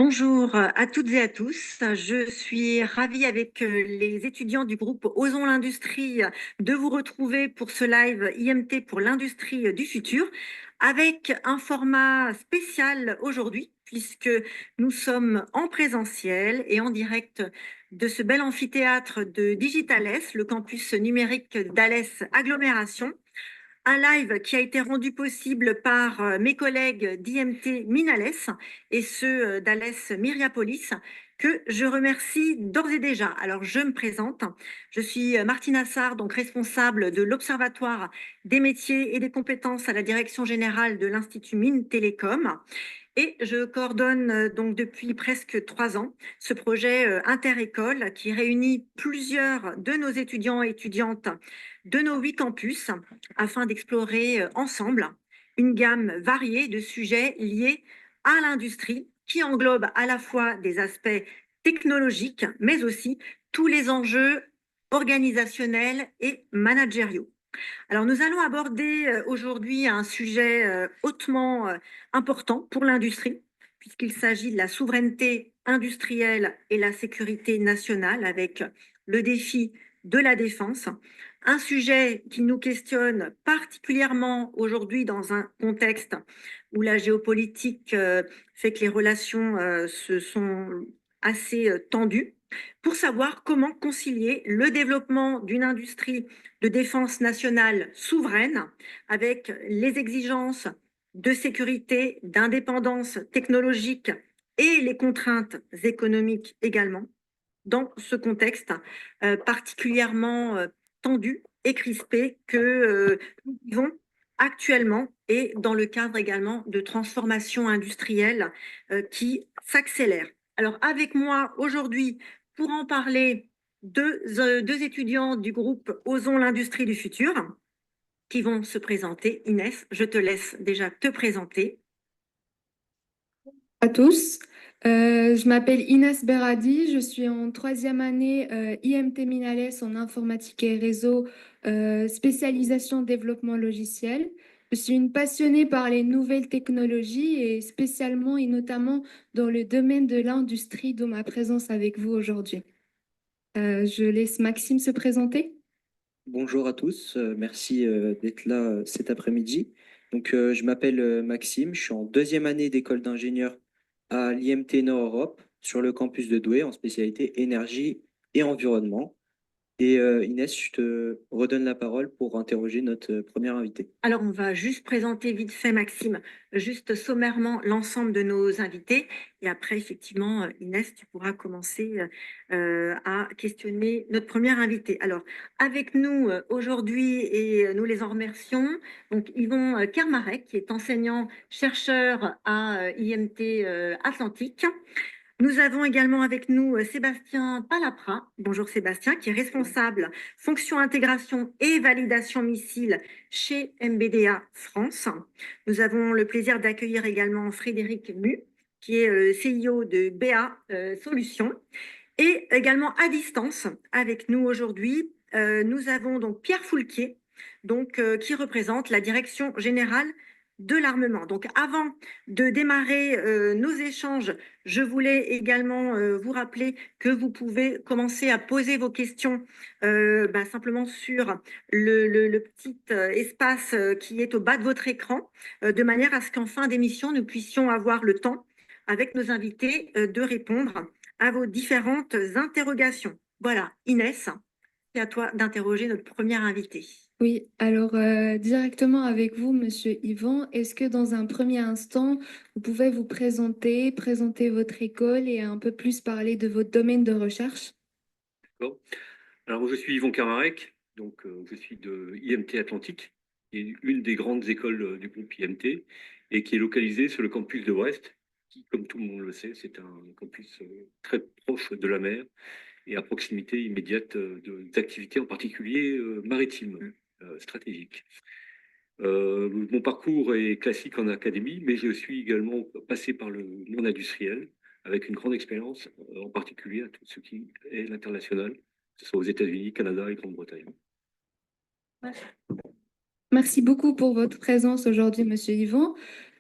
Bonjour à toutes et à tous. Je suis ravie avec les étudiants du groupe Osons l'Industrie de vous retrouver pour ce live IMT pour l'industrie du futur avec un format spécial aujourd'hui puisque nous sommes en présentiel et en direct de ce bel amphithéâtre de Digitales, le campus numérique d'Alès Agglomération. Un live qui a été rendu possible par mes collègues d'IMT Minales et ceux d'Alès Myriapolis, que je remercie d'ores et déjà. Alors, je me présente. Je suis Martine Assard, donc responsable de l'Observatoire des métiers et des compétences à la Direction générale de l'Institut Mines Télécom. Et je coordonne donc depuis presque 3 ans ce projet interécole qui réunit plusieurs de nos étudiants et étudiantes de nos 8 campus afin d'explorer ensemble une gamme variée de sujets liés à l'industrie qui englobe à la fois des aspects technologiques, mais aussi tous les enjeux organisationnels et managériaux. Alors, nous allons aborder aujourd'hui un sujet hautement important pour l'industrie, puisqu'il s'agit de la souveraineté industrielle et la sécurité nationale avec le défi de la défense. Un sujet qui nous questionne particulièrement aujourd'hui dans un contexte où la géopolitique fait que les relations se sont assez tendues, pour savoir comment concilier le développement d'une industrie de défense nationale souveraine avec les exigences de sécurité, d'indépendance technologique et les contraintes économiques également, dans ce contexte particulièrement tendu et crispé que nous vivons actuellement et dans le cadre également de transformation industrielle qui s'accélère. Alors avec moi aujourd'hui pour en parler, deux étudiants du groupe Osons l'industrie du futur qui vont se présenter. Inès, je te laisse déjà te présenter. À tous. Je m'appelle Inès Beradi, je suis en troisième année IMT Minales en informatique et réseau, spécialisation développement logiciel. Je suis une passionnée par les nouvelles technologies et spécialement et notamment dans le domaine de l'industrie, dont ma présence avec vous aujourd'hui. Je laisse Maxime se présenter. Bonjour à tous, merci d'être là cet après-midi. Je m'appelle Maxime, je suis en deuxième année d'école d'ingénieur à l'IMT Nord-Europe sur le campus de Douai en spécialité énergie et environnement. Inès, je te redonne la parole pour interroger notre première invité. Alors, on va juste présenter vite fait, Maxime, juste sommairement l'ensemble de nos invités. Et après, effectivement, Inès, tu pourras commencer à questionner notre première invitée. Alors, avec nous aujourd'hui, et nous les en remercions, donc Yvon Kermarek, qui est enseignant-chercheur à IMT Atlantique. Nous avons également avec nous Sébastien Palapra. Bonjour Sébastien, qui est responsable fonction intégration et validation missile chez MBDA France. Nous avons le plaisir d'accueillir également Frédéric Mu, qui est CIO de BA Solutions. Et également à distance avec nous aujourd'hui, nous avons donc Pierre Foulquier, qui représente la Direction générale de l'armement. Donc, avant de démarrer nos échanges, je voulais également vous rappeler que vous pouvez commencer à poser vos questions simplement sur le petit espace qui est au bas de votre écran, de manière à ce qu'en fin d'émission, nous puissions avoir le temps, avec nos invités, de répondre à vos différentes interrogations. Voilà, Inès, c'est à toi d'interroger notre première invitée. Oui, alors directement avec vous, Monsieur Yvan, est-ce que dans un premier instant, vous pouvez vous présenter, présenter votre école et un peu plus parler de votre domaine de recherche? D'accord. Alors, moi, je suis Yvon Kermarek, je suis de IMT Atlantique, qui est une des grandes écoles du groupe IMT et qui est localisée sur le campus de Brest, qui, comme tout le monde le sait, c'est un campus très proche de la mer et à proximité immédiate d'activités, en particulier maritimes, stratégiques. Mon parcours est classique en académie, mais je suis également passé par le monde industriel avec une grande expérience, en particulier à tout ce qui est l'international, que ce soit aux États-Unis, Canada et Grande-Bretagne. Merci beaucoup pour votre présence aujourd'hui, Monsieur Yvan.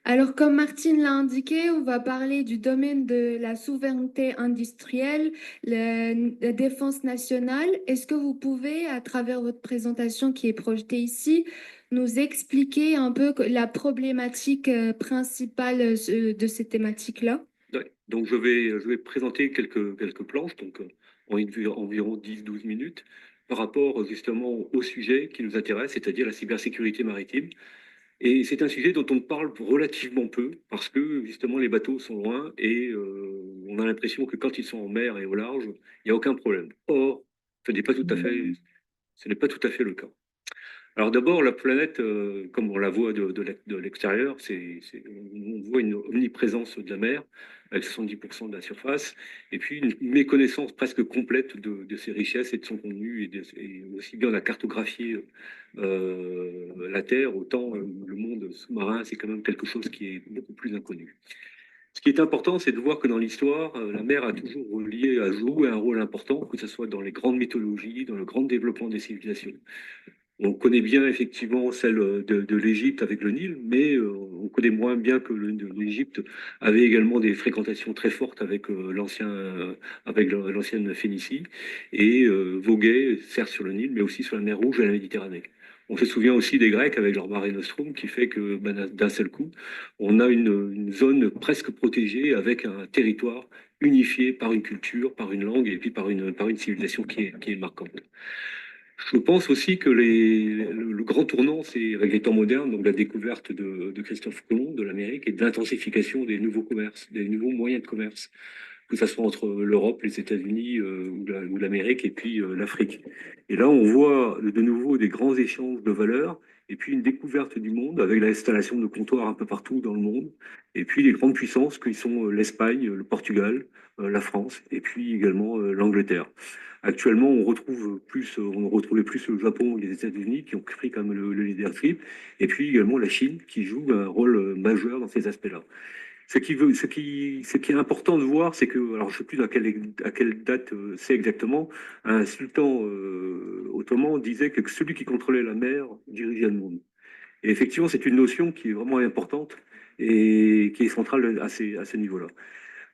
Alors, comme Martine l'a indiqué, on va parler du domaine de la souveraineté industrielle, la défense nationale. Est-ce que vous pouvez, à travers votre présentation qui est projetée ici, nous expliquer un peu la problématique principale de ces thématiques-là? Ouais. Donc, je vais présenter quelques planches, donc environ 10-12 minutes, par rapport justement au sujet qui nous intéresse, c'est-à-dire la cybersécurité maritime. Et c'est un sujet dont on parle relativement peu, parce que justement les bateaux sont loin et on a l'impression que quand ils sont en mer et au large, il n'y a aucun problème. Or, ce n'est pas tout à fait, ce n'est pas tout à fait le cas. Alors d'abord, la planète, comme on la voit de l'extérieur, on voit une omniprésence de la mer, avec 70% de la surface, et puis une méconnaissance presque complète de ses richesses et de son contenu, et aussi bien on a cartographié la Terre, autant le monde sous-marin, c'est quand même quelque chose qui est beaucoup plus inconnu. Ce qui est important, c'est de voir que dans l'histoire, la mer a toujours joué un rôle important, que ce soit dans les grandes mythologies, dans le grand développement des civilisations. On connaît bien effectivement celle de l'Égypte avec le Nil, mais on connaît moins bien que l'Égypte avait également des fréquentations très fortes avec l'ancienne Phénicie et voguait certes sur le Nil, mais aussi sur la mer Rouge et la Méditerranée. On se souvient aussi des Grecs avec leur Mare Nostrum, qui fait que d'un seul coup, on a une zone presque protégée avec un territoire unifié par une culture, par une langue et puis par une civilisation qui est marquante. Je pense aussi que le grand tournant, c'est avec les temps modernes, donc la découverte de Christophe Colomb de l'Amérique et de l'intensification des nouveaux commerces, des nouveaux moyens de commerce, que ce soit entre l'Europe, les États-Unis ou l'Amérique et puis l'Afrique. Et là, on voit de nouveau des grands échanges de valeurs et puis une découverte du monde avec l'installation de comptoirs un peu partout dans le monde et puis les grandes puissances qui sont l'Espagne, le Portugal, la France et puis également l'Angleterre. Actuellement, on retrouvait plus le Japon et les États-Unis qui ont pris quand même le leadership, et puis également la Chine qui joue un rôle majeur dans ces aspects-là. Ce qui est important de voir, c'est que, alors je ne sais plus à quelle date c'est exactement, un sultan ottoman disait que celui qui contrôlait la mer dirigeait le monde. Et effectivement, c'est une notion qui est vraiment importante et qui est centrale à ce niveau-là.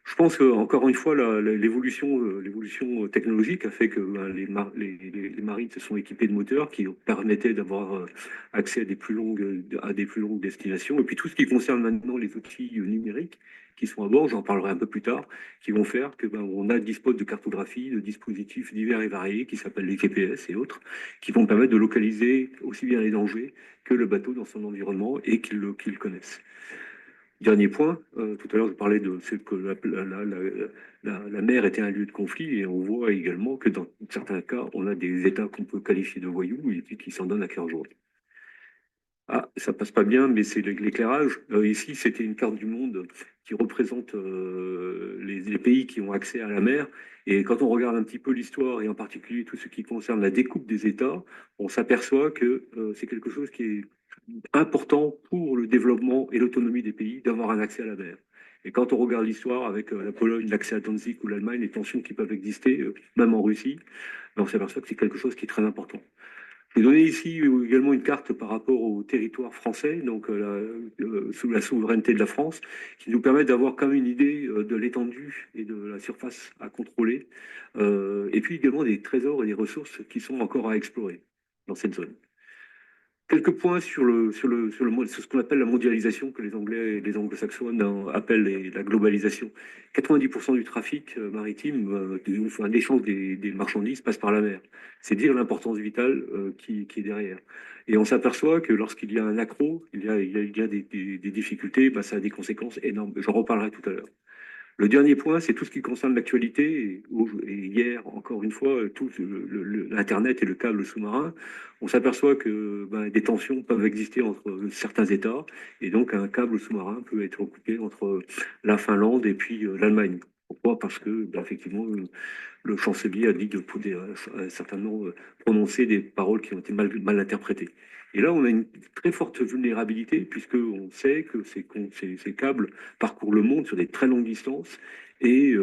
Je pense que encore une fois, l'évolution technologique a fait que ben, les marines se sont équipées de moteurs qui permettaient d'avoir accès à des plus longues destinations. Et puis tout ce qui concerne maintenant les outils numériques qui sont à bord, j'en parlerai un peu plus tard, qui vont faire que ben, dispose de cartographie, de dispositifs divers et variés qui s'appellent les GPS et autres, qui vont permettre de localiser aussi bien les dangers que le bateau dans son environnement et qu'ils connaissent. Dernier point, tout à l'heure je parlais de ce que la mer était un lieu de conflit et on voit également que dans certains cas, on a des États qu'on peut qualifier de voyous et qui s'en donnent à cœur joie. Ah, ça passe pas bien, mais c'est l'éclairage. Ici, c'était une carte du monde qui représente les pays qui ont accès à la mer. Et quand on regarde un petit peu l'histoire, et en particulier tout ce qui concerne la découpe des États, on s'aperçoit que c'est quelque chose qui est important pour le développement et l'autonomie des pays d'avoir un accès à la mer. Et quand on regarde l'histoire avec la Pologne, l'accès à Danzig ou l'Allemagne, les tensions qui peuvent exister, même en Russie, ben, on s'aperçoit que c'est quelque chose qui est très important. J'ai donné ici également une carte par rapport au territoire français, donc sous la souveraineté de la France, qui nous permet d'avoir quand même une idée de l'étendue et de la surface à contrôler, et puis également des trésors et des ressources qui sont encore à explorer dans cette zone. Quelques points sur ce qu'on appelle la mondialisation, que les Anglais et les Anglo-Saxons appellent la globalisation. 90% du trafic maritime, enfin, l'échange des marchandises passe par la mer. C'est dire l'importance vitale qui est derrière. Et on s'aperçoit que lorsqu'il y a un accroc, il y a des difficultés, bah, ça a des conséquences énormes. J'en reparlerai tout à l'heure. Le dernier point, c'est tout ce qui concerne l'actualité. Et hier, encore une fois, tout l'Internet et le câble sous-marin, on s'aperçoit que ben, des tensions peuvent exister entre certains États. Et donc, un câble sous-marin peut être coupé entre la Finlande et puis l'Allemagne. Pourquoi? Parce que, ben, effectivement, le chancelier a dit certainement prononcer des paroles qui ont été mal interprétées. Et là, on a une très forte vulnérabilité, puisqu'on sait que ces câbles parcourent le monde sur des très longues distances et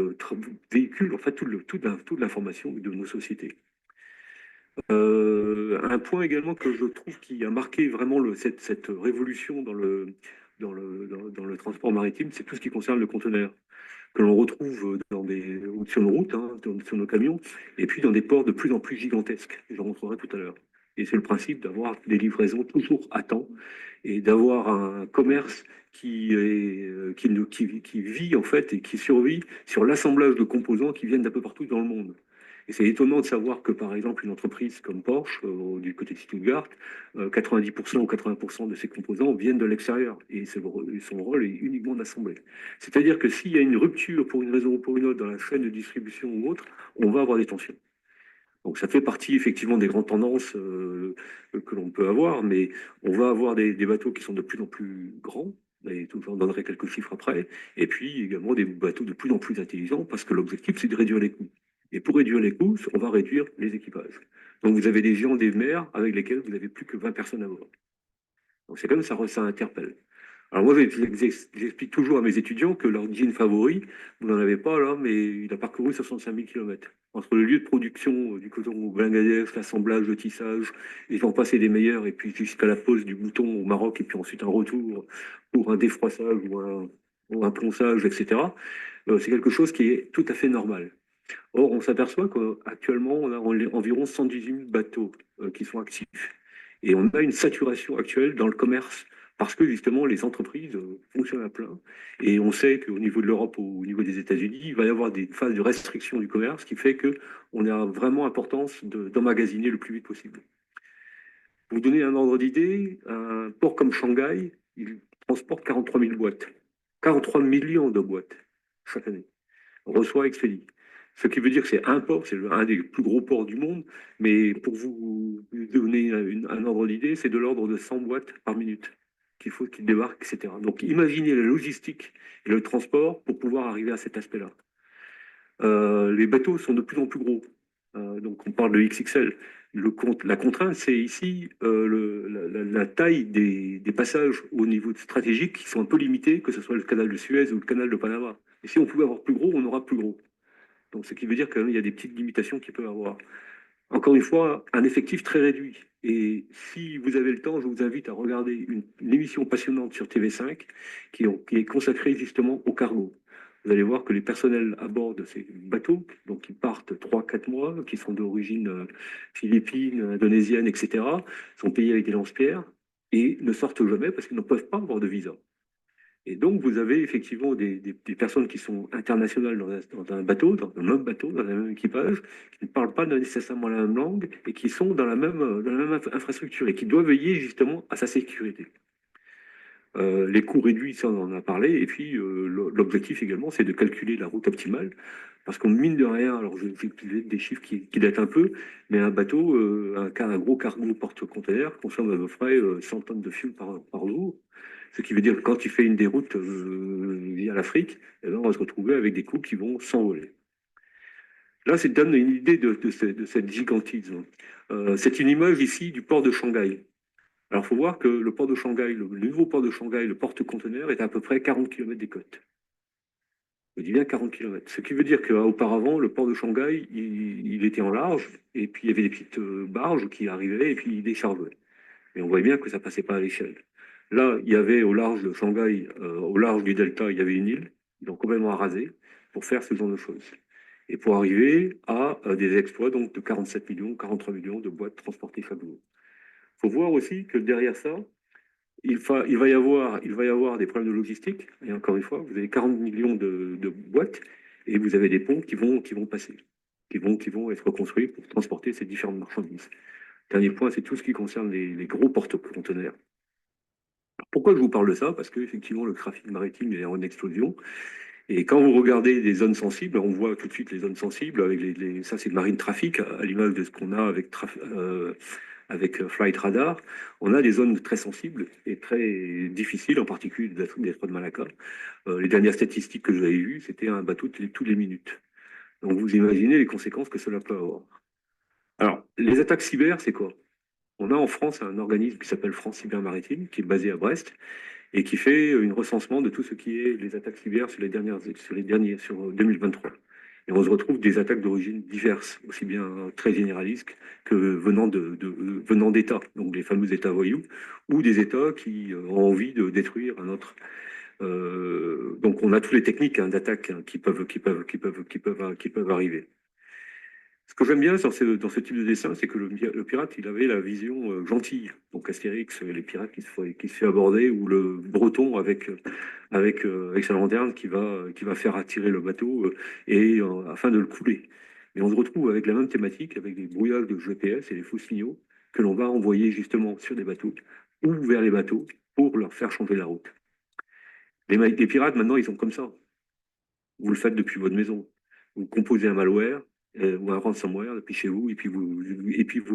véhiculent en fait toute l'information de nos sociétés. Un point également que je trouve qui a marqué vraiment cette révolution dans le transport maritime, c'est tout ce qui concerne le conteneur, que l'on retrouve sur nos routes, hein, sur nos camions, et puis dans des ports de plus en plus gigantesques. J'en montrerai tout à l'heure. Et c'est le principe d'avoir des livraisons toujours à temps et d'avoir un commerce qui vit en fait et qui survit sur l'assemblage de composants qui viennent d'un peu partout dans le monde. Et c'est étonnant de savoir que, par exemple, une entreprise comme Porsche, du côté de Stuttgart, 90% ou 80% de ses composants viennent de l'extérieur. Et son rôle est uniquement d'assembler. C'est-à-dire que s'il y a une rupture pour une raison ou pour une autre dans la chaîne de distribution ou autre, on va avoir des tensions. Donc ça fait partie effectivement des grandes tendances que l'on peut avoir, mais on va avoir des bateaux qui sont de plus en plus grands, et j'en donnerai quelques chiffres après, et puis également des bateaux de plus en plus intelligents, parce que l'objectif c'est de réduire les coûts. Et pour réduire les coûts, on va réduire les équipages. Donc vous avez des géants des mers avec lesquels vous n'avez plus que 20 personnes à bord. Donc c'est comme ça interpelle. Alors moi, j'explique toujours à mes étudiants que leur jean favori, vous n'en avez pas là, mais il a parcouru 65 000 km. Entre le lieu de production du coton au Bangladesh, l'assemblage, le tissage, et j'en passe des meilleurs, et puis jusqu'à la pose du bouton au Maroc, et puis ensuite un retour pour un défroissage ou un ponçage, etc. C'est quelque chose qui est tout à fait normal. Or, on s'aperçoit qu'actuellement, on a environ 118 000 bateaux qui sont actifs. Et on a une saturation actuelle dans le commerce parce que justement, les entreprises fonctionnent à plein. Et on sait qu'au niveau de l'Europe ou au niveau des États-Unis, il va y avoir des phases de restriction du commerce qui fait qu'on a vraiment importance d'emmagasiner le plus vite possible. Pour vous donner un ordre d'idée, un port comme Shanghai, il transporte 43 000 boîtes. 43 millions de boîtes chaque année. On reçoit expédie. Ce qui veut dire que c'est un port, c'est un des plus gros ports du monde, mais pour vous donner un ordre d'idée, c'est de l'ordre de 100 boîtes par minute qu'il faut qu'ils débarquent, etc. Donc imaginez la logistique et le transport pour pouvoir arriver à cet aspect-là. Les bateaux sont de plus en plus gros. Donc on parle de XXL. La contrainte, c'est ici la taille des passages au niveau stratégique qui sont un peu limités, que ce soit le canal de Suez ou le canal de Panama. Et si on pouvait avoir plus gros, on aura plus gros. Donc, ce qui veut dire qu'il y a des petites limitations qu'il peut avoir. Encore une fois, un effectif très réduit. Et si vous avez le temps, je vous invite à regarder une émission passionnante sur TV5 qui est consacrée justement au cargo. Vous allez voir que les personnels à bord de ces bateaux, donc qui partent 3-4 mois, qui sont d'origine philippine, indonésienne, etc., sont payés avec des lance-pierres et ne sortent jamais parce qu'ils ne peuvent pas avoir de visa. Et donc, vous avez effectivement des personnes qui sont internationales dans un bateau, dans le même bateau, dans le même équipage, qui ne parlent pas nécessairement la même langue et qui sont dans la même infrastructure et qui doivent veiller justement à sa sécurité. Les coûts réduits, ça on en a parlé, et puis l'objectif également, c'est de calculer la route optimale, parce qu'on mine de rien, alors je vais des chiffres qui datent un peu, mais un bateau, un gros cargo porte-conteneur consomme à peu près 100 tonnes de fuel par jour. Ce qui veut dire que quand tu fais une déroute via l'Afrique, eh ben, on va se retrouver avec des coûts qui vont s'envoler. Là, ça donne une idée de cette gigantisme. C'est une image ici du port de Shanghai. Alors, il faut voir que le port de Shanghai, le nouveau port de Shanghai, le porte-conteneur, est à peu près 40 km des côtes. Je dis bien 40 km. Ce qui veut dire qu'auparavant, le port de Shanghai, il était en large, et puis il y avait des petites barges qui arrivaient, et puis ils déchargeaient. Mais on voit bien que ça ne passait pas à l'échelle. Là, il y avait au large de Shanghai, au large du delta, il y avait une île. Ils l'ont complètement arasée pour faire ce genre de choses. Et pour arriver à des exploits donc, de 47 millions, 43 millions de boîtes transportées chaque jour. Il faut voir aussi que derrière ça, il va y avoir des problèmes de logistique. Et encore une fois, vous avez 40 millions de boîtes et vous avez des ponts qui vont passer, qui vont être construits pour transporter ces différentes marchandises. Dernier point, c'est tout ce qui concerne les gros porte-conteneurs. Pourquoi je vous parle de ça? Parce qu'effectivement, le trafic maritime est en explosion. Et quand vous regardez les zones sensibles, on voit tout de suite les zones sensibles, avec ça c'est le marine traffic, à l'image de ce qu'on a avec Flight Radar. On a des zones très sensibles et très difficiles, en particulier d'être de Malacca. Les dernières statistiques que j'avais vues, c'était un bateau toutes les minutes. Donc vous imaginez les conséquences que cela peut avoir. Alors, les attaques cyber, c'est quoi? On a en France un organisme qui s'appelle France Cyber Maritime, qui est basé à Brest, et qui fait un recensement de tout ce qui est les attaques cyber sur 2023. Et on se retrouve des attaques d'origine diverses, aussi bien très généralistes que venant d'États, donc les fameux États voyous, ou des États qui ont envie de détruire un autre. Donc on a toutes les techniques hein, d'attaque hein, qui peuvent arriver. Ce que j'aime bien dans ce type de dessin, c'est que le pirate, il avait la vision gentille. Donc Astérix, les pirates qui se fait aborder, ou le Breton avec sa lanterne qui va faire attirer le bateau afin de le couler. Et on se retrouve avec la même thématique, avec des brouillages de GPS et des faux signaux que l'on va envoyer justement sur des bateaux ou vers les bateaux pour leur faire changer la route. Les pirates, maintenant, ils sont comme ça. Vous le faites depuis votre maison. Vous composez un malware ou un ransomware depuis chez vous, et puis vous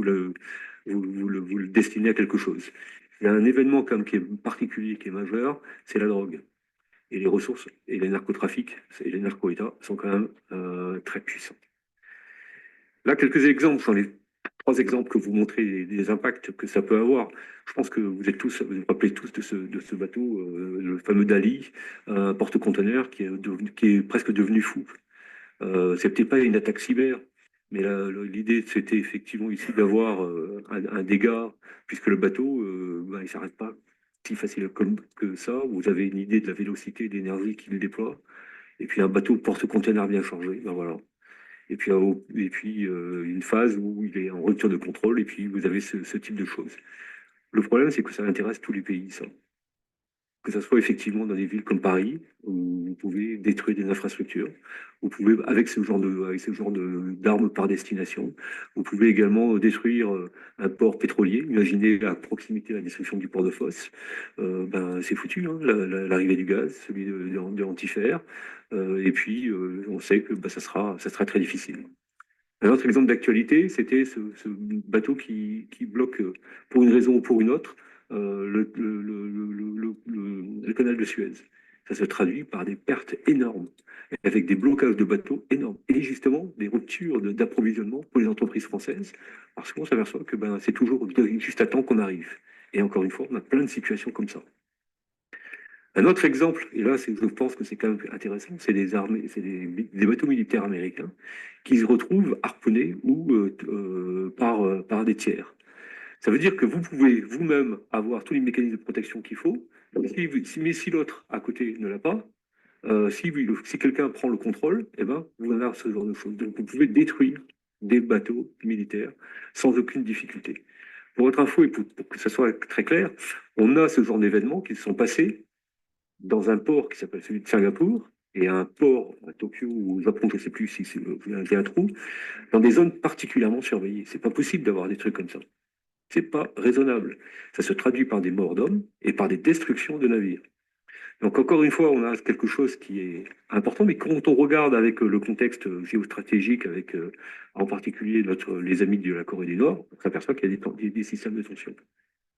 le destinez à quelque chose. Il y a un événement comme qui est particulier, qui est majeur, c'est la drogue. Et les ressources et les narcotrafics et les narco-États sont quand même très puissants. Là, quelques exemples sont les trois exemples que vous montrez des impacts que ça peut avoir. Je pense que vous vous rappelez tous de ce bateau, le fameux Dali, un porte-conteneur qui est presque devenu fou. C'est peut-être pas une attaque cyber, mais l'idée c'était effectivement ici d'avoir un dégât, puisque le bateau, il ne s'arrête pas si facile que ça. Vous avez une idée de la vélocité et de l'énergie qu'il déploie. Et puis un bateau porte-conteneur bien chargé, ben voilà. Une phase où il est en rupture de contrôle, et puis vous avez ce type de choses. Le problème, c'est que ça intéresse tous les pays, ça. Que ce soit effectivement dans des villes comme Paris, où vous pouvez détruire des infrastructures, vous pouvez, avec ce genre d'armes par destination, vous pouvez également détruire un port pétrolier. Imaginez à proximité de la destruction du port de Fos, c'est foutu, hein, l'arrivée du gaz, celui de l'antifère, on sait que ça sera très difficile. Un autre exemple d'actualité, c'était ce bateau qui bloque, pour une raison ou pour une autre, le canal de Suez. Ça se traduit par des pertes énormes, avec des blocages de bateaux énormes, et justement des ruptures d'approvisionnement pour les entreprises françaises, parce qu'on s'aperçoit que c'est toujours juste à temps qu'on arrive. Et encore une fois, on a plein de situations comme ça. Un autre exemple, et là je pense que c'est quand même intéressant, c'est des bateaux militaires américains qui se retrouvent harponnés ou par des tiers. Ça veut dire que vous pouvez vous-même avoir tous les mécanismes de protection qu'il faut, mais si l'autre à côté ne l'a pas, si quelqu'un prend le contrôle, vous en avez ce genre de choses. Donc vous pouvez détruire des bateaux militaires sans aucune difficulté. Pour votre info et pour que ça soit très clair, on a ce genre d'événements qui se sont passés dans un port qui s'appelle celui de Singapour, et un port à Tokyo ou au Japon, je ne sais plus si c'est un trou, dans des zones particulièrement surveillées. C'est pas possible d'avoir des trucs comme ça. C'est pas raisonnable. Ça se traduit par des morts d'hommes et par des destructions de navires. Donc encore une fois, on a quelque chose qui est important, mais quand on regarde avec le contexte géostratégique, avec en particulier les amis de la Corée du Nord, on s'aperçoit qu'il y a des systèmes de tension.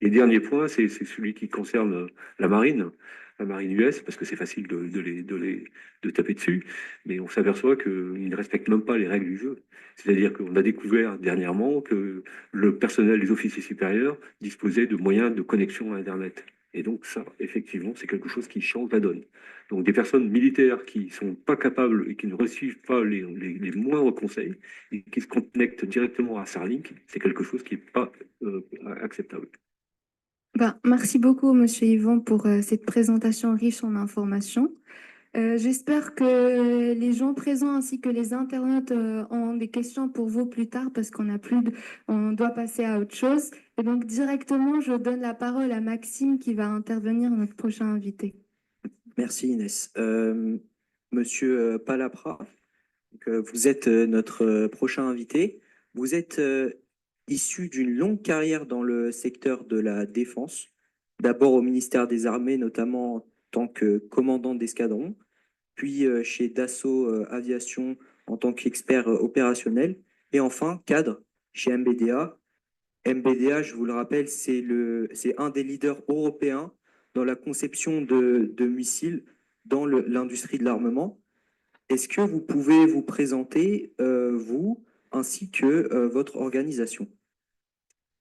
Et dernier point, c'est celui qui concerne la marine US, parce que c'est facile de taper dessus, mais on s'aperçoit qu'ils ne respectent même pas les règles du jeu. C'est-à-dire qu'on a découvert dernièrement que le personnel des officiers supérieurs disposait de moyens de connexion à Internet. Et donc ça, effectivement, c'est quelque chose qui change la donne. Donc des personnes militaires qui ne sont pas capables et qui ne reçoivent pas les moindres conseils et qui se connectent directement à Starlink, c'est quelque chose qui n'est pas acceptable. Merci beaucoup, Monsieur Yvon, pour cette présentation riche en informations. J'espère que les gens présents ainsi que les internautes ont des questions pour vous plus tard parce on doit passer à autre chose. Et donc directement, je donne la parole à Maxime qui va intervenir, notre prochain invité. Merci Inès. Monsieur Palapra, donc, vous êtes notre prochain invité. Vous êtes issu d'une longue carrière dans le secteur de la défense, d'abord au ministère des Armées, notamment en tant que commandant d'escadron, puis chez Dassault Aviation en tant qu'expert opérationnel, et enfin cadre chez MBDA. MBDA, je vous le rappelle, c'est un des leaders européens dans la conception de missiles dans l'industrie de l'armement. Est-ce que vous pouvez vous présenter, vous, ainsi que votre organisation?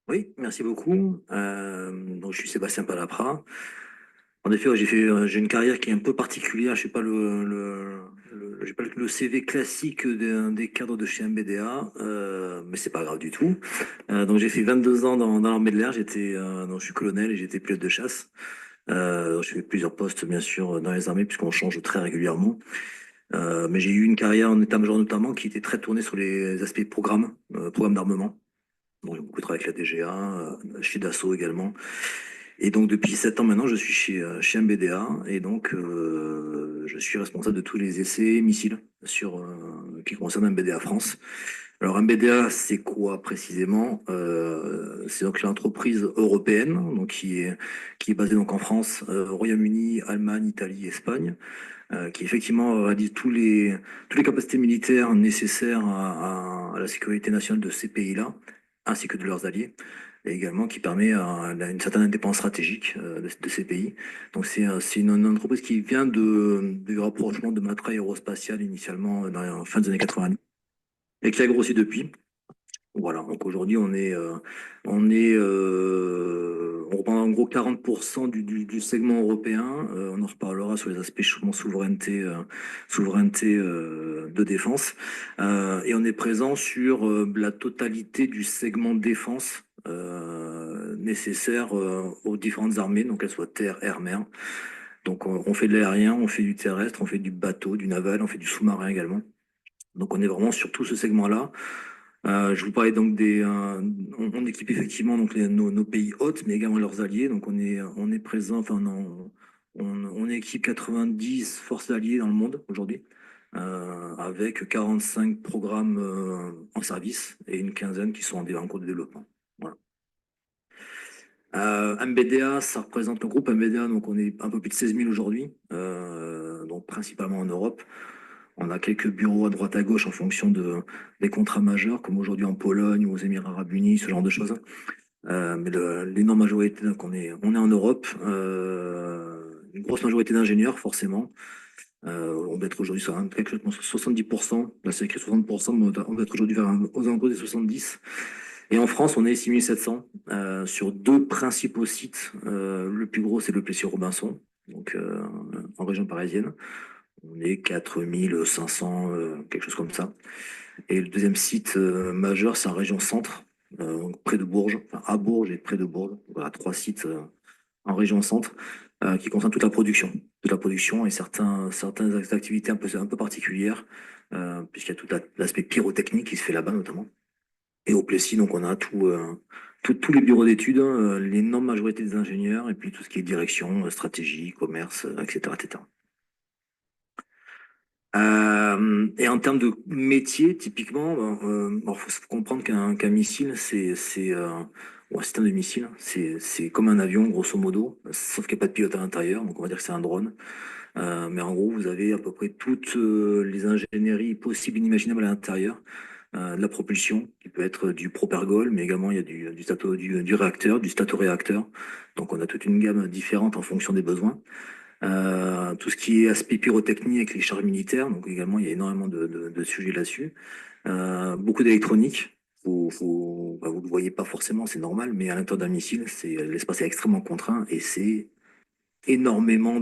Oui, merci beaucoup. Donc, je suis Sébastien Palapra. En effet, j'ai une carrière qui est un peu particulière. Je ne suis pas j'ai pas le CV classique des cadres de chez MBDA, mais c'est pas grave du tout. Donc j'ai fait 22 ans dans l'armée de l'air. Je suis colonel et j'étais pilote de chasse. J'ai fait plusieurs postes, bien sûr, dans les armées, puisqu'on change très régulièrement. Mais j'ai eu une carrière en état-major notamment qui était très tournée sur les aspects programme d'armement. Donc j'ai beaucoup travaillé avec la DGA, chez Dassault également. Et donc depuis 7 ans maintenant, je suis chez MBDA et donc je suis responsable de tous les essais missiles qui concernent MBDA France. Alors MBDA, c'est quoi précisément? C'est donc l'entreprise européenne donc qui est basée donc en France, Royaume-Uni, Allemagne, Italie, Espagne, qui effectivement réalise toutes les capacités militaires nécessaires à la sécurité nationale de ces pays-là, ainsi que de leurs alliés, et également qui permet une certaine indépendance stratégique de ces pays. Donc c'est une entreprise qui vient du rapprochement de Matra Aérospatiale initialement dans la fin des années 90 et qui a grossi depuis. Voilà, donc aujourd'hui on reprend en gros 40% du segment européen. On en reparlera sur les aspects souveraineté de défense. Et on est présent sur la totalité du segment défense nécessaire aux différentes armées, donc qu'elles soient terre, air, mer. Donc on fait de l'aérien, on fait du terrestre, on fait du bateau, du naval, on fait du sous-marin également. Donc on est vraiment sur tout ce segment-là. Je vous parlais donc on équipe effectivement donc nos pays hôtes, mais également leurs alliés. Donc on est présent, enfin on équipe 90 forces alliées dans le monde aujourd'hui, avec 45 programmes en service et une quinzaine qui sont en cours de développement. Voilà. MBDA, ça représente le groupe MBDA, donc on est un peu plus de 16 000 aujourd'hui, donc principalement en Europe. On a quelques bureaux à droite à gauche en fonction des contrats majeurs, comme aujourd'hui en Pologne ou aux Émirats Arabes Unis, ce genre de choses. Mais l'énorme majorité, donc on est en Europe, une grosse majorité d'ingénieurs, forcément. On doit être aujourd'hui sur quelque chose comme 70%. Là, c'est écrit 60%, mais on doit être aujourd'hui aux alentours des 70%. Et en France, on est 6700 sur deux principaux sites. Le plus gros, c'est le Plessis-Robinson, donc en région parisienne. On est 4500, quelque chose comme ça. Et le deuxième site majeur, c'est en région centre, près de Bourges, enfin à Bourges et près de Bourges. Voilà, trois sites en région centre qui concernent toute la production. Toute la production et certaines activités un peu particulières, puisqu'il y a tout l'aspect pyrotechnique qui se fait là-bas notamment. Et au Plessis, donc on a tous les bureaux d'études, l'énorme majorité des ingénieurs, et puis tout ce qui est direction, stratégie, commerce, etc., etc. Et en termes de métier, typiquement, faut comprendre qu'un missile, ou un système de missile, c'est comme un avion, grosso modo, sauf qu'il n'y a pas de pilote à l'intérieur, donc on va dire que c'est un drone. Mais en gros, vous avez à peu près toutes les ingénieries possibles et inimaginables à l'intérieur. De la propulsion, qui peut être du propergol, mais également il y a du réacteur, du stato-réacteur. Donc on a toute une gamme différente en fonction des besoins. Tout ce qui est aspect pyrotechnie avec les charges militaires, donc également il y a énormément de sujets là-dessus. Beaucoup d'électronique. Vous ne le voyez pas forcément, c'est normal, mais à l'intérieur d'un missile, l'espace est extrêmement contraint et c'est énormément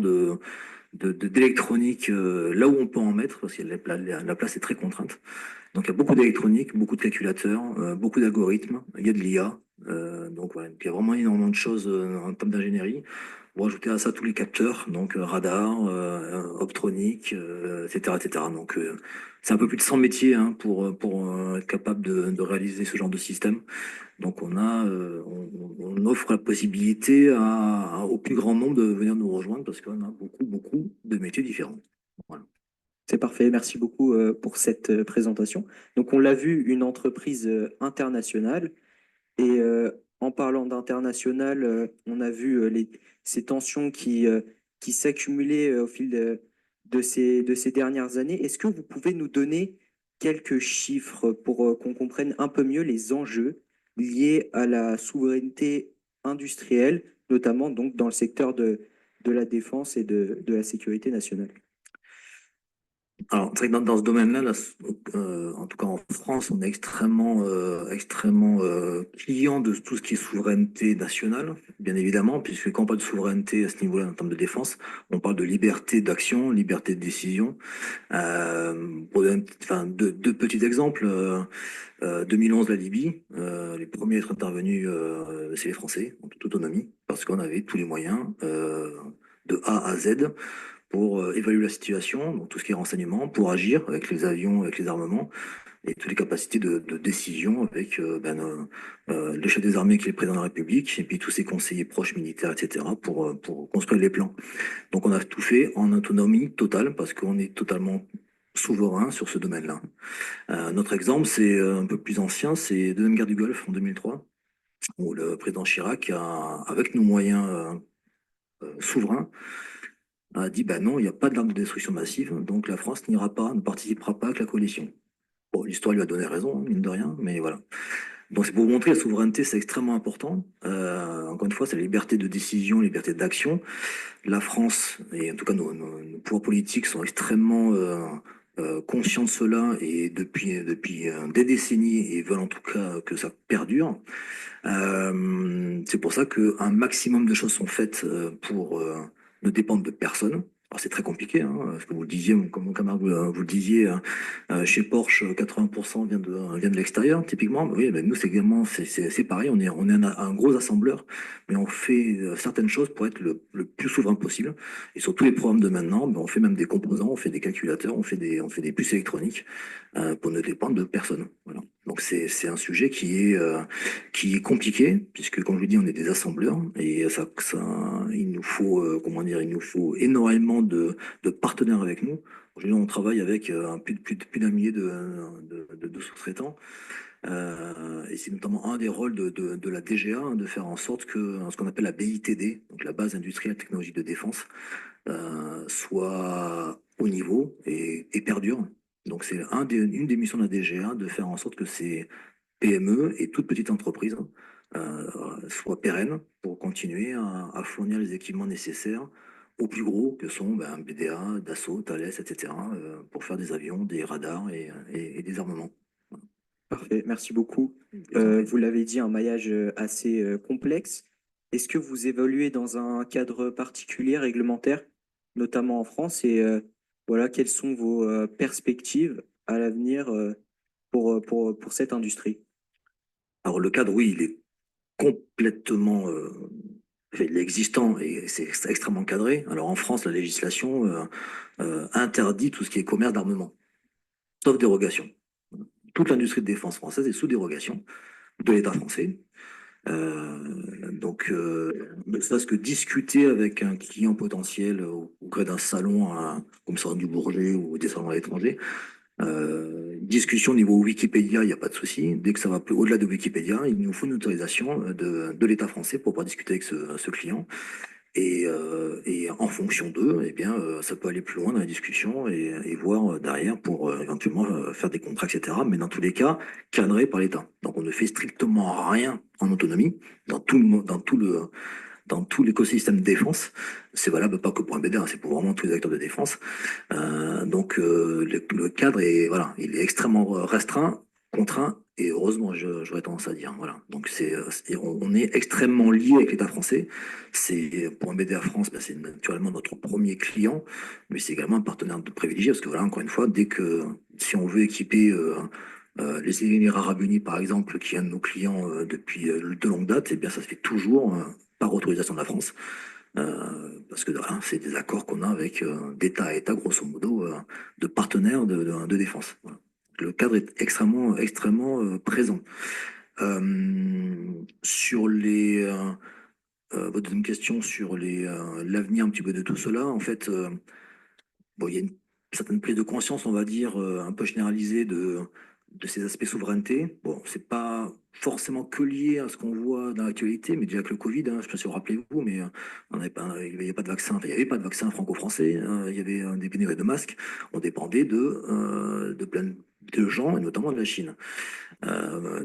d'électronique là où on peut en mettre, parce que la place est très contrainte. Donc il y a beaucoup d'électronique, beaucoup de calculateurs, beaucoup d'algorithmes, il y a de l'IA. Donc voilà, il y a vraiment énormément de choses en termes d'ingénierie. Bon, ajouter à ça tous les capteurs, donc radar, optronique, etc., etc. Donc c'est un peu plus de 100 métiers hein, pour être capable de réaliser ce genre de système. Donc on offre la possibilité au plus grand nombre de venir nous rejoindre parce qu'on a beaucoup de métiers différents. Voilà. C'est parfait, merci beaucoup pour cette présentation. Donc on l'a vu, une entreprise internationale. Et en parlant d'international, on a vu ces tensions qui s'accumulaient au fil de ces dernières années. Est-ce que vous pouvez nous donner quelques chiffres pour qu'on comprenne un peu mieux les enjeux liés à la souveraineté industrielle, notamment donc dans le secteur de la défense et de la sécurité nationale? Alors, c'est vrai que dans ce domaine-là, en tout cas en France, on est extrêmement client de tout ce qui est souveraineté nationale, bien évidemment, puisque quand on parle de souveraineté à ce niveau-là, en termes de défense, on parle de liberté d'action, liberté de décision. Pour donner deux petits exemples, 2011, la Libye, les premiers à être intervenus, c'est les Français, en toute autonomie, parce qu'on avait tous les moyens, de A à Z, pour évaluer la situation, donc tout ce qui est renseignement, pour agir avec les avions, avec les armements, et toutes les capacités de décision avec le chef des armées qui est le président de la République, et puis tous ses conseillers proches militaires, etc., pour construire les plans. Donc on a tout fait en autonomie totale, parce qu'on est totalement souverain sur ce domaine-là. Notre exemple, c'est un peu plus ancien, c'est deuxième guerre du Golfe en 2003, où le président Chirac, avec nos moyens souverains, a dit ben non, il n'y a pas d'armes de destruction massive, donc la France n'ira pas, ne participera pas avec la coalition. Bon, l'histoire lui a donné raison, hein, mine de rien, mais voilà. Donc c'est pour vous montrer la souveraineté, c'est extrêmement important. Encore une fois, c'est la liberté de décision, liberté d'action. La France, et en tout cas nos pouvoirs politiques sont extrêmement conscients de cela et depuis des décennies et veulent en tout cas que ça perdure. C'est pour ça qu'un maximum de choses sont faites pour ne dépendre de personne. Alors c'est très compliqué, hein, parce que vous le disiez, comme mon camarade vous le disiez, chez Porsche, 80% vient de l'extérieur, typiquement. Oui, ben nous c'est également c'est pareil, on est un gros assembleur, mais on fait certaines choses pour être le plus souverain possible. Et sur tous les programmes de maintenant, ben, on fait même des composants, on fait des calculateurs, on fait des puces électroniques pour ne dépendre de personne. Voilà. Donc c'est un sujet qui est compliqué, puisque, comme je vous dis, on est des assembleurs, et il nous faut, comment dire, il nous faut énormément de partenaires avec nous. Aujourd'hui, on travaille avec plus d'un millier de sous-traitants, et c'est notamment un des rôles de la DGA, hein, de faire en sorte que ce qu'on appelle la BITD, donc la base industrielle technologique de défense, soit au niveau et perdure. Donc c'est une des missions de la DGA de faire en sorte que ces PME et toutes petites entreprises soient pérennes pour continuer à fournir les équipements nécessaires aux plus gros que sont BDA, Dassault, Thales, etc., pour faire des avions, des radars et des armements. Parfait, merci beaucoup. Vous l'avez dit, un maillage assez complexe. Est-ce que vous évoluez dans un cadre particulier réglementaire, notamment en France, et voilà, quelles sont vos perspectives à l'avenir pour cette industrie? Alors le cadre, oui, il est complètement il est existant et c'est extrêmement cadré. Alors en France, la législation interdit tout ce qui est commerce d'armement, sauf dérogation. Toute l'industrie de défense française est sous dérogation de l'État français. Donc, ne serait-ce que discuter avec un client potentiel au gré d'un salon, comme ça du Bourget ou des salons à l'étranger, discussion au niveau Wikipédia, il n'y a pas de souci. Dès que ça va plus au-delà de Wikipédia, il nous faut une autorisation de l'État français pour pouvoir discuter avec ce client. Et en fonction d'eux, eh bien, ça peut aller plus loin dans la discussion et voir derrière pour éventuellement faire des contrats, etc. Mais dans tous les cas, cadré par l'État. Donc on ne fait strictement rien en autonomie dans tout l'écosystème de défense. C'est valable pas que pour un BD, hein, c'est pour vraiment tous les acteurs de défense. Donc le cadre est voilà, il est extrêmement restreint, contraint. Et heureusement, j'aurais tendance à dire. Voilà. Donc on est extrêmement lié avec l'État français. C'est pour un BDA France, ben, c'est naturellement notre premier client, mais c'est également un partenaire de privilégié parce que voilà, encore une fois, si on veut équiper les Émirats Arabes Unis, par exemple, qui est un de nos clients depuis de longue date, eh bien ça se fait toujours par autorisation de la France. Parce que voilà, c'est des accords qu'on a avec d'État à État, grosso modo, de partenaires de défense. Voilà. Le cadre est extrêmement présent. Sur votre deuxième question sur l'avenir un petit peu de tout cela, en fait, bon, il y a une certaine prise de conscience, on va dire, un peu généralisée de ces aspects souveraineté. Bon, c'est pas forcément que lié à ce qu'on voit dans l'actualité, mais déjà avec le Covid, hein, je ne sais pas si vous rappelez-vous, mais il n'y avait pas de vaccin, enfin, il y avait pas de vaccin franco-français, il y avait des pénuries de masques, on dépendait de plein de gens, et notamment de la Chine.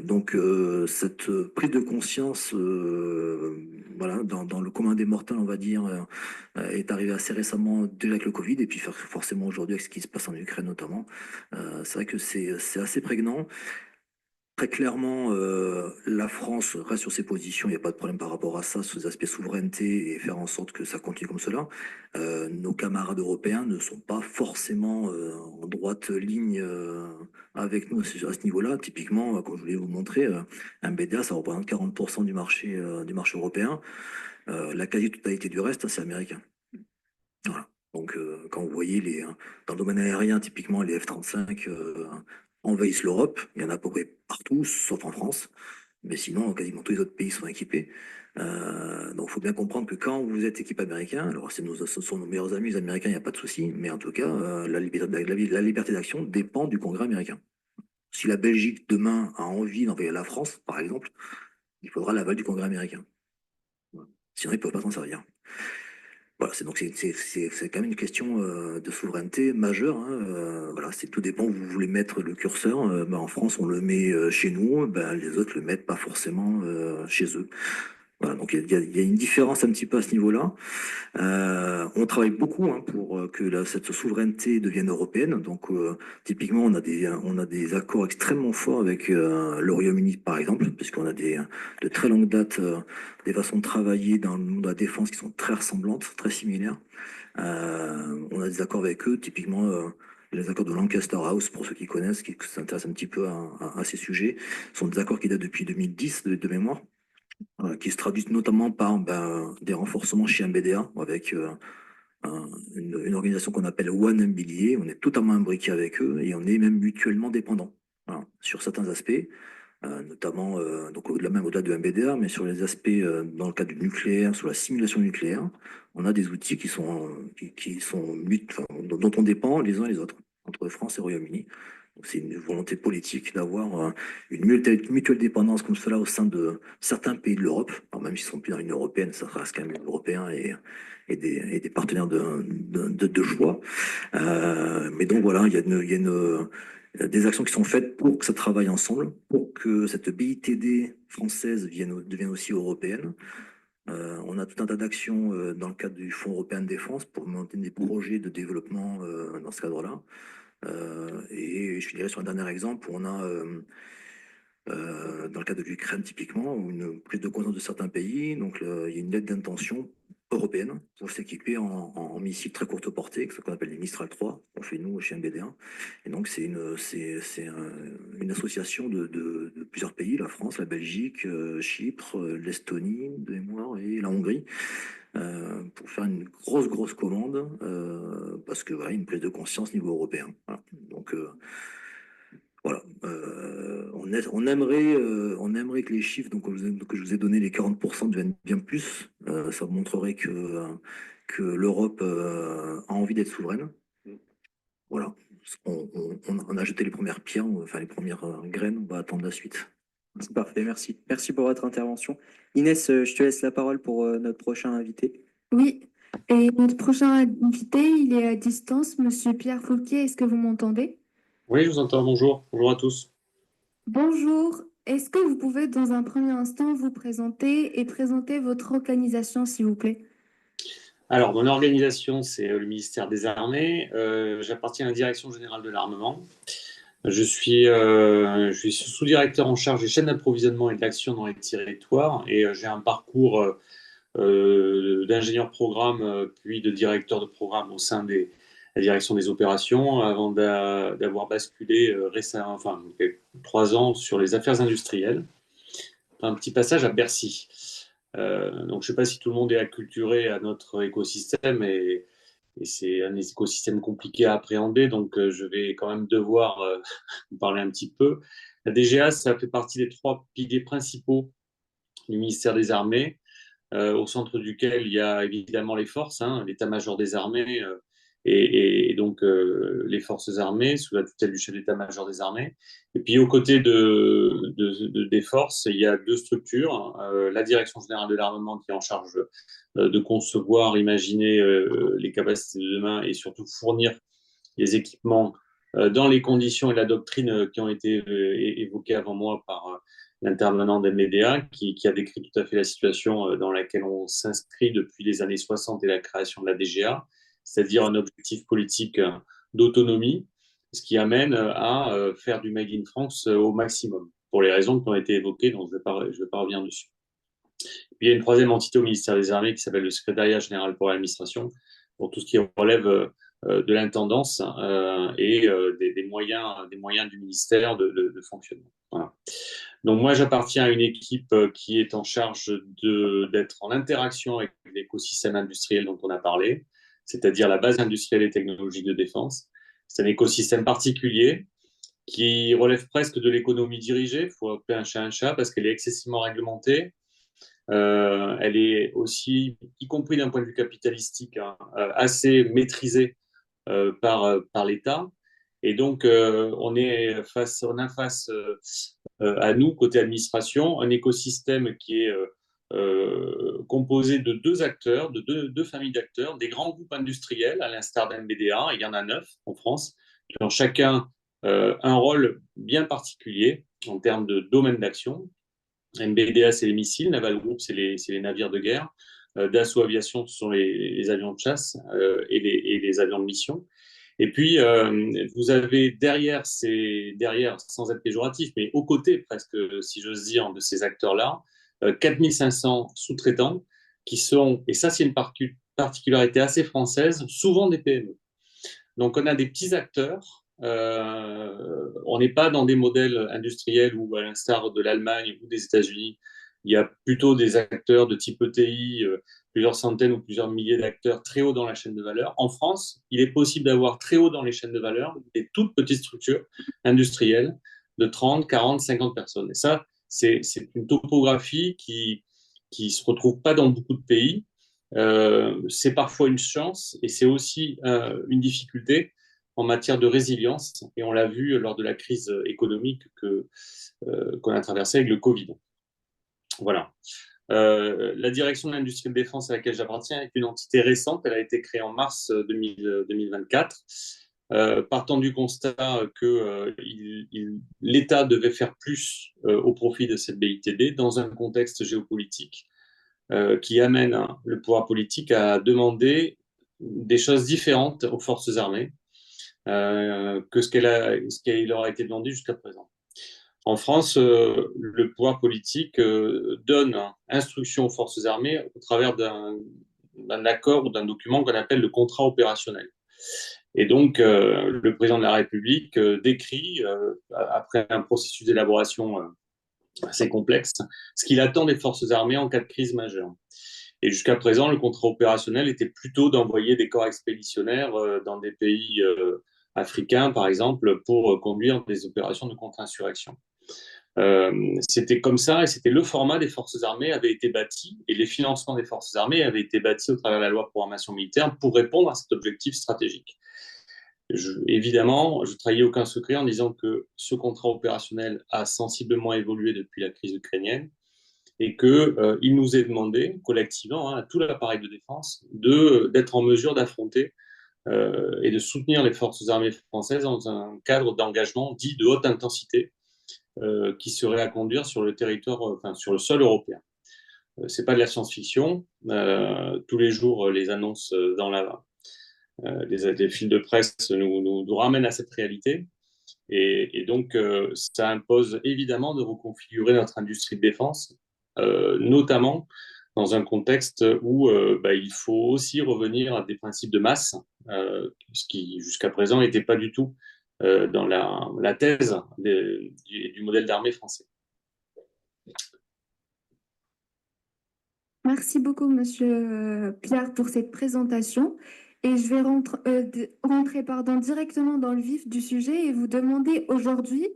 Donc cette prise de conscience, voilà, dans le commun des mortels, on va dire, est arrivée assez récemment déjà avec le Covid, et puis forcément aujourd'hui avec ce qui se passe en Ukraine notamment. C'est vrai que c'est assez prégnant. Très clairement, la France reste sur ses positions, il n'y a pas de problème par rapport à ça, sur les aspects souveraineté et faire en sorte que ça continue comme cela. Nos camarades européens ne sont pas forcément en droite ligne avec nous à ce niveau-là. Typiquement, comme je voulais vous montrer, un BDA, ça représente 40% du marché européen. La quasi-totalité du reste, c'est américain. Voilà. Donc, quand vous voyez dans le domaine aérien, typiquement, les F-35 envahissent l'Europe. Il y en a à peu près partout, sauf en France. Mais sinon, quasiment tous les autres pays sont équipés. Donc, il faut bien comprendre que quand vous êtes équipe américain, alors ce sont nos meilleurs amis, les Américains, il n'y a pas de souci. Mais en tout cas, la liberté d'action dépend du Congrès américain. Si la Belgique, demain, a envie d'envahir la France, par exemple, il faudra l'aval du Congrès américain. Voilà. Sinon, ils ne peuvent pas s'en servir. Voilà, c'est quand même une question de souveraineté majeure, hein. Voilà, c'est tout dépend où vous voulez mettre le curseur. Ben, en France, on le met chez nous, ben, les autres le mettent pas forcément chez eux. Voilà, donc il y a une différence un petit peu à ce niveau-là. On travaille beaucoup hein, pour que cette souveraineté devienne européenne. Donc, typiquement, on a des accords extrêmement forts avec le Royaume-Uni, par exemple, puisqu'on a de très longues dates, des façons de travailler dans le monde de la défense qui sont très ressemblantes, très similaires. On a des accords avec eux, typiquement les accords de Lancaster House, pour ceux qui connaissent, qui s'intéressent un petit peu à ces sujets. Ce sont des accords qui datent depuis 2010 de mémoire, qui se traduisent notamment par des renforcements chez MBDA, avec une organisation qu'on appelle One MBDA. On est totalement imbriqué avec eux et on est même mutuellement dépendants. Voilà, sur certains aspects, notamment donc au-delà de MBDA, mais sur les aspects dans le cadre du nucléaire, sur la simulation nucléaire, on a des outils enfin, dont on dépend les uns et les autres, entre France et Royaume-Uni. Donc, c'est une volonté politique d'avoir une mutuelle dépendance comme cela au sein de certains pays de l'Europe. Alors, même s'ils ne sont plus dans l'Union européenne, ça reste quand même européen et des partenaires de choix. Mais donc voilà, il y a des actions qui sont faites pour que ça travaille ensemble, pour que cette BITD française devienne aussi européenne. On a tout un tas d'actions dans le cadre du Fonds européen de défense pour monter des projets de développement dans ce cadre-là. Et je dirais sur un dernier exemple où on a, dans le cas de l'Ukraine typiquement, une prise de conscience de certains pays. Donc, il y a une lettre d'intention européenne pour s'équiper en missiles très courte portée, ce qu'on appelle les Mistral 3, qu'on fait nous chez MBD1. Et donc, c'est une association de plusieurs pays, la France, la Belgique, Chypre, l'Estonie, de mémoire, et la Hongrie, pour faire une grosse commande, parce que voilà, une prise de conscience niveau européen. Voilà. Donc, voilà, on aimerait que les chiffres donc, que je vous ai donnés, les 40% deviennent bien plus. Ça montrerait que l'Europe a envie d'être souveraine. Voilà, on a jeté les premières pierres, enfin les premières graines, on va attendre la suite. C'est parfait, merci. Merci pour votre intervention. Inès, je te laisse la parole pour notre prochain invité. Oui, et notre prochain invité, il est à distance, Monsieur Pierre Fouquier. Est-ce que vous m'entendez? Oui, je vous entends. Bonjour. Bonjour à tous. Bonjour. Est-ce que vous pouvez, dans un premier instant, vous présenter et présenter votre organisation, s'il vous plaît? Alors, mon organisation, c'est le ministère des Armées. J'appartiens à la Direction générale de l'armement. Je suis sous-directeur en charge des chaînes d'approvisionnement et de l'action dans les territoires. Et j'ai un parcours d'ingénieur programme, puis de directeur de programme au sein de la direction des opérations, avant d'avoir basculé récemment, enfin, 3 ans sur les affaires industrielles. Un petit passage à Bercy. Donc, je ne sais pas si tout le monde est acculturé à notre écosystème et c'est un écosystème compliqué à appréhender, donc je vais quand même devoir vous parler un petit peu. La DGA, ça fait partie des 3 piliers principaux du ministère des Armées, au centre duquel il y a évidemment les forces, hein, l'état-major des armées et donc les forces armées sous la tutelle du chef d'état-major des armées. Et puis aux côtés des forces, il y a 2 structures, la direction générale de l'armement qui est en charge de concevoir, imaginer les capacités de demain et surtout fournir les équipements dans les conditions et la doctrine qui ont été évoquées avant moi par l'intervenant d'MBDA, qui a décrit tout à fait la situation dans laquelle on s'inscrit depuis les années 60 et la création de la DGA, c'est-à-dire un objectif politique d'autonomie, ce qui amène à faire du Made in France au maximum, pour les raisons qui ont été évoquées, donc je ne vais pas revenir dessus. Puis, il y a une troisième entité au ministère des Armées qui s'appelle le Secrétariat général pour l'administration, pour tout ce qui relève de l'intendance et des moyens du ministère de fonctionnement. Voilà. Donc moi, j'appartiens à une équipe qui est en charge d'être en interaction avec l'écosystème industriel dont on a parlé, c'est-à-dire la base industrielle et technologique de défense. C'est un écosystème particulier qui relève presque de l'économie dirigée, il faut appeler un chat, parce qu'elle est excessivement réglementée. Elle est aussi, y compris d'un point de vue capitalistique, hein, assez maîtrisée par l'État. Et donc, on a face à nous, côté administration, un écosystème qui est composé de deux acteurs, de deux familles d'acteurs, des grands groupes industriels, à l'instar d'MBDA, il y en a 9 en France, qui ont chacun un rôle bien particulier en termes de domaine d'action. MBDA, c'est les missiles, Naval Group, c'est les navires de guerre, Dassault Aviation, ce sont les avions de chasse et les avions de mission. Et puis, vous avez derrière, sans être péjoratif, mais aux côtés presque, si j'ose dire, de ces acteurs-là, 4500 sous-traitants qui sont, et ça c'est une particularité assez française, souvent des PME. Donc on a des petits acteurs, on n'est pas dans des modèles industriels où, à l'instar de l'Allemagne ou des États-Unis, il y a plutôt des acteurs de type ETI, plusieurs centaines ou plusieurs milliers d'acteurs très haut dans la chaîne de valeur. En France, il est possible d'avoir très haut dans les chaînes de valeur des toutes petites structures industrielles de 30, 40, 50 personnes. Et ça, c'est une topographie qui ne se retrouve pas dans beaucoup de pays. C'est parfois une chance et c'est aussi une difficulté en matière de résilience. Et on l'a vu lors de la crise économique qu'on a traversée avec le Covid. Voilà. La direction de l'industrie de défense à laquelle j'appartiens est une entité récente. Elle a été créée en mars 2024. Partant du constat que l'État devait faire plus au profit de cette BITD dans un contexte géopolitique qui amène le pouvoir politique à demander des choses différentes aux forces armées que ce qui leur a été demandé jusqu'à présent. En France, le pouvoir politique donne instruction aux forces armées au travers d'un accord ou d'un document qu'on appelle le contrat opérationnel. Et donc, le président de la République décrit, après un processus d'élaboration assez complexe, ce qu'il attend des forces armées en cas de crise majeure. Et jusqu'à présent, le contrat opérationnel était plutôt d'envoyer des corps expéditionnaires dans des pays africains, par exemple, pour conduire des opérations de contre-insurrection. C'était comme ça et c'était le format des forces armées avait été bâti et les financements des forces armées avaient été bâtis au travers de la loi de programmation militaire pour répondre à cet objectif stratégique. Évidemment, je ne trahis aucun secret en disant que ce contrat opérationnel a sensiblement évolué depuis la crise ukrainienne et qu'il nous est demandé collectivement, à tout l'appareil de défense, d'être en mesure d'affronter et de soutenir les forces armées françaises dans un cadre d'engagement dit de haute intensité qui serait à conduire sur le territoire, sur le sol européen. C'est pas de la science-fiction. Tous les jours, les annonces dans les fils de presse nous ramènent à cette réalité. Et donc, ça impose évidemment de reconfigurer notre industrie de défense, notamment dans un contexte où il faut aussi revenir à des principes de masse, ce qui jusqu'à présent n'était pas du tout dans la thèse du modèle d'armée français. Merci beaucoup, Monsieur Pierre, pour cette présentation. Et je vais rentrer directement dans le vif du sujet et vous demander aujourd'hui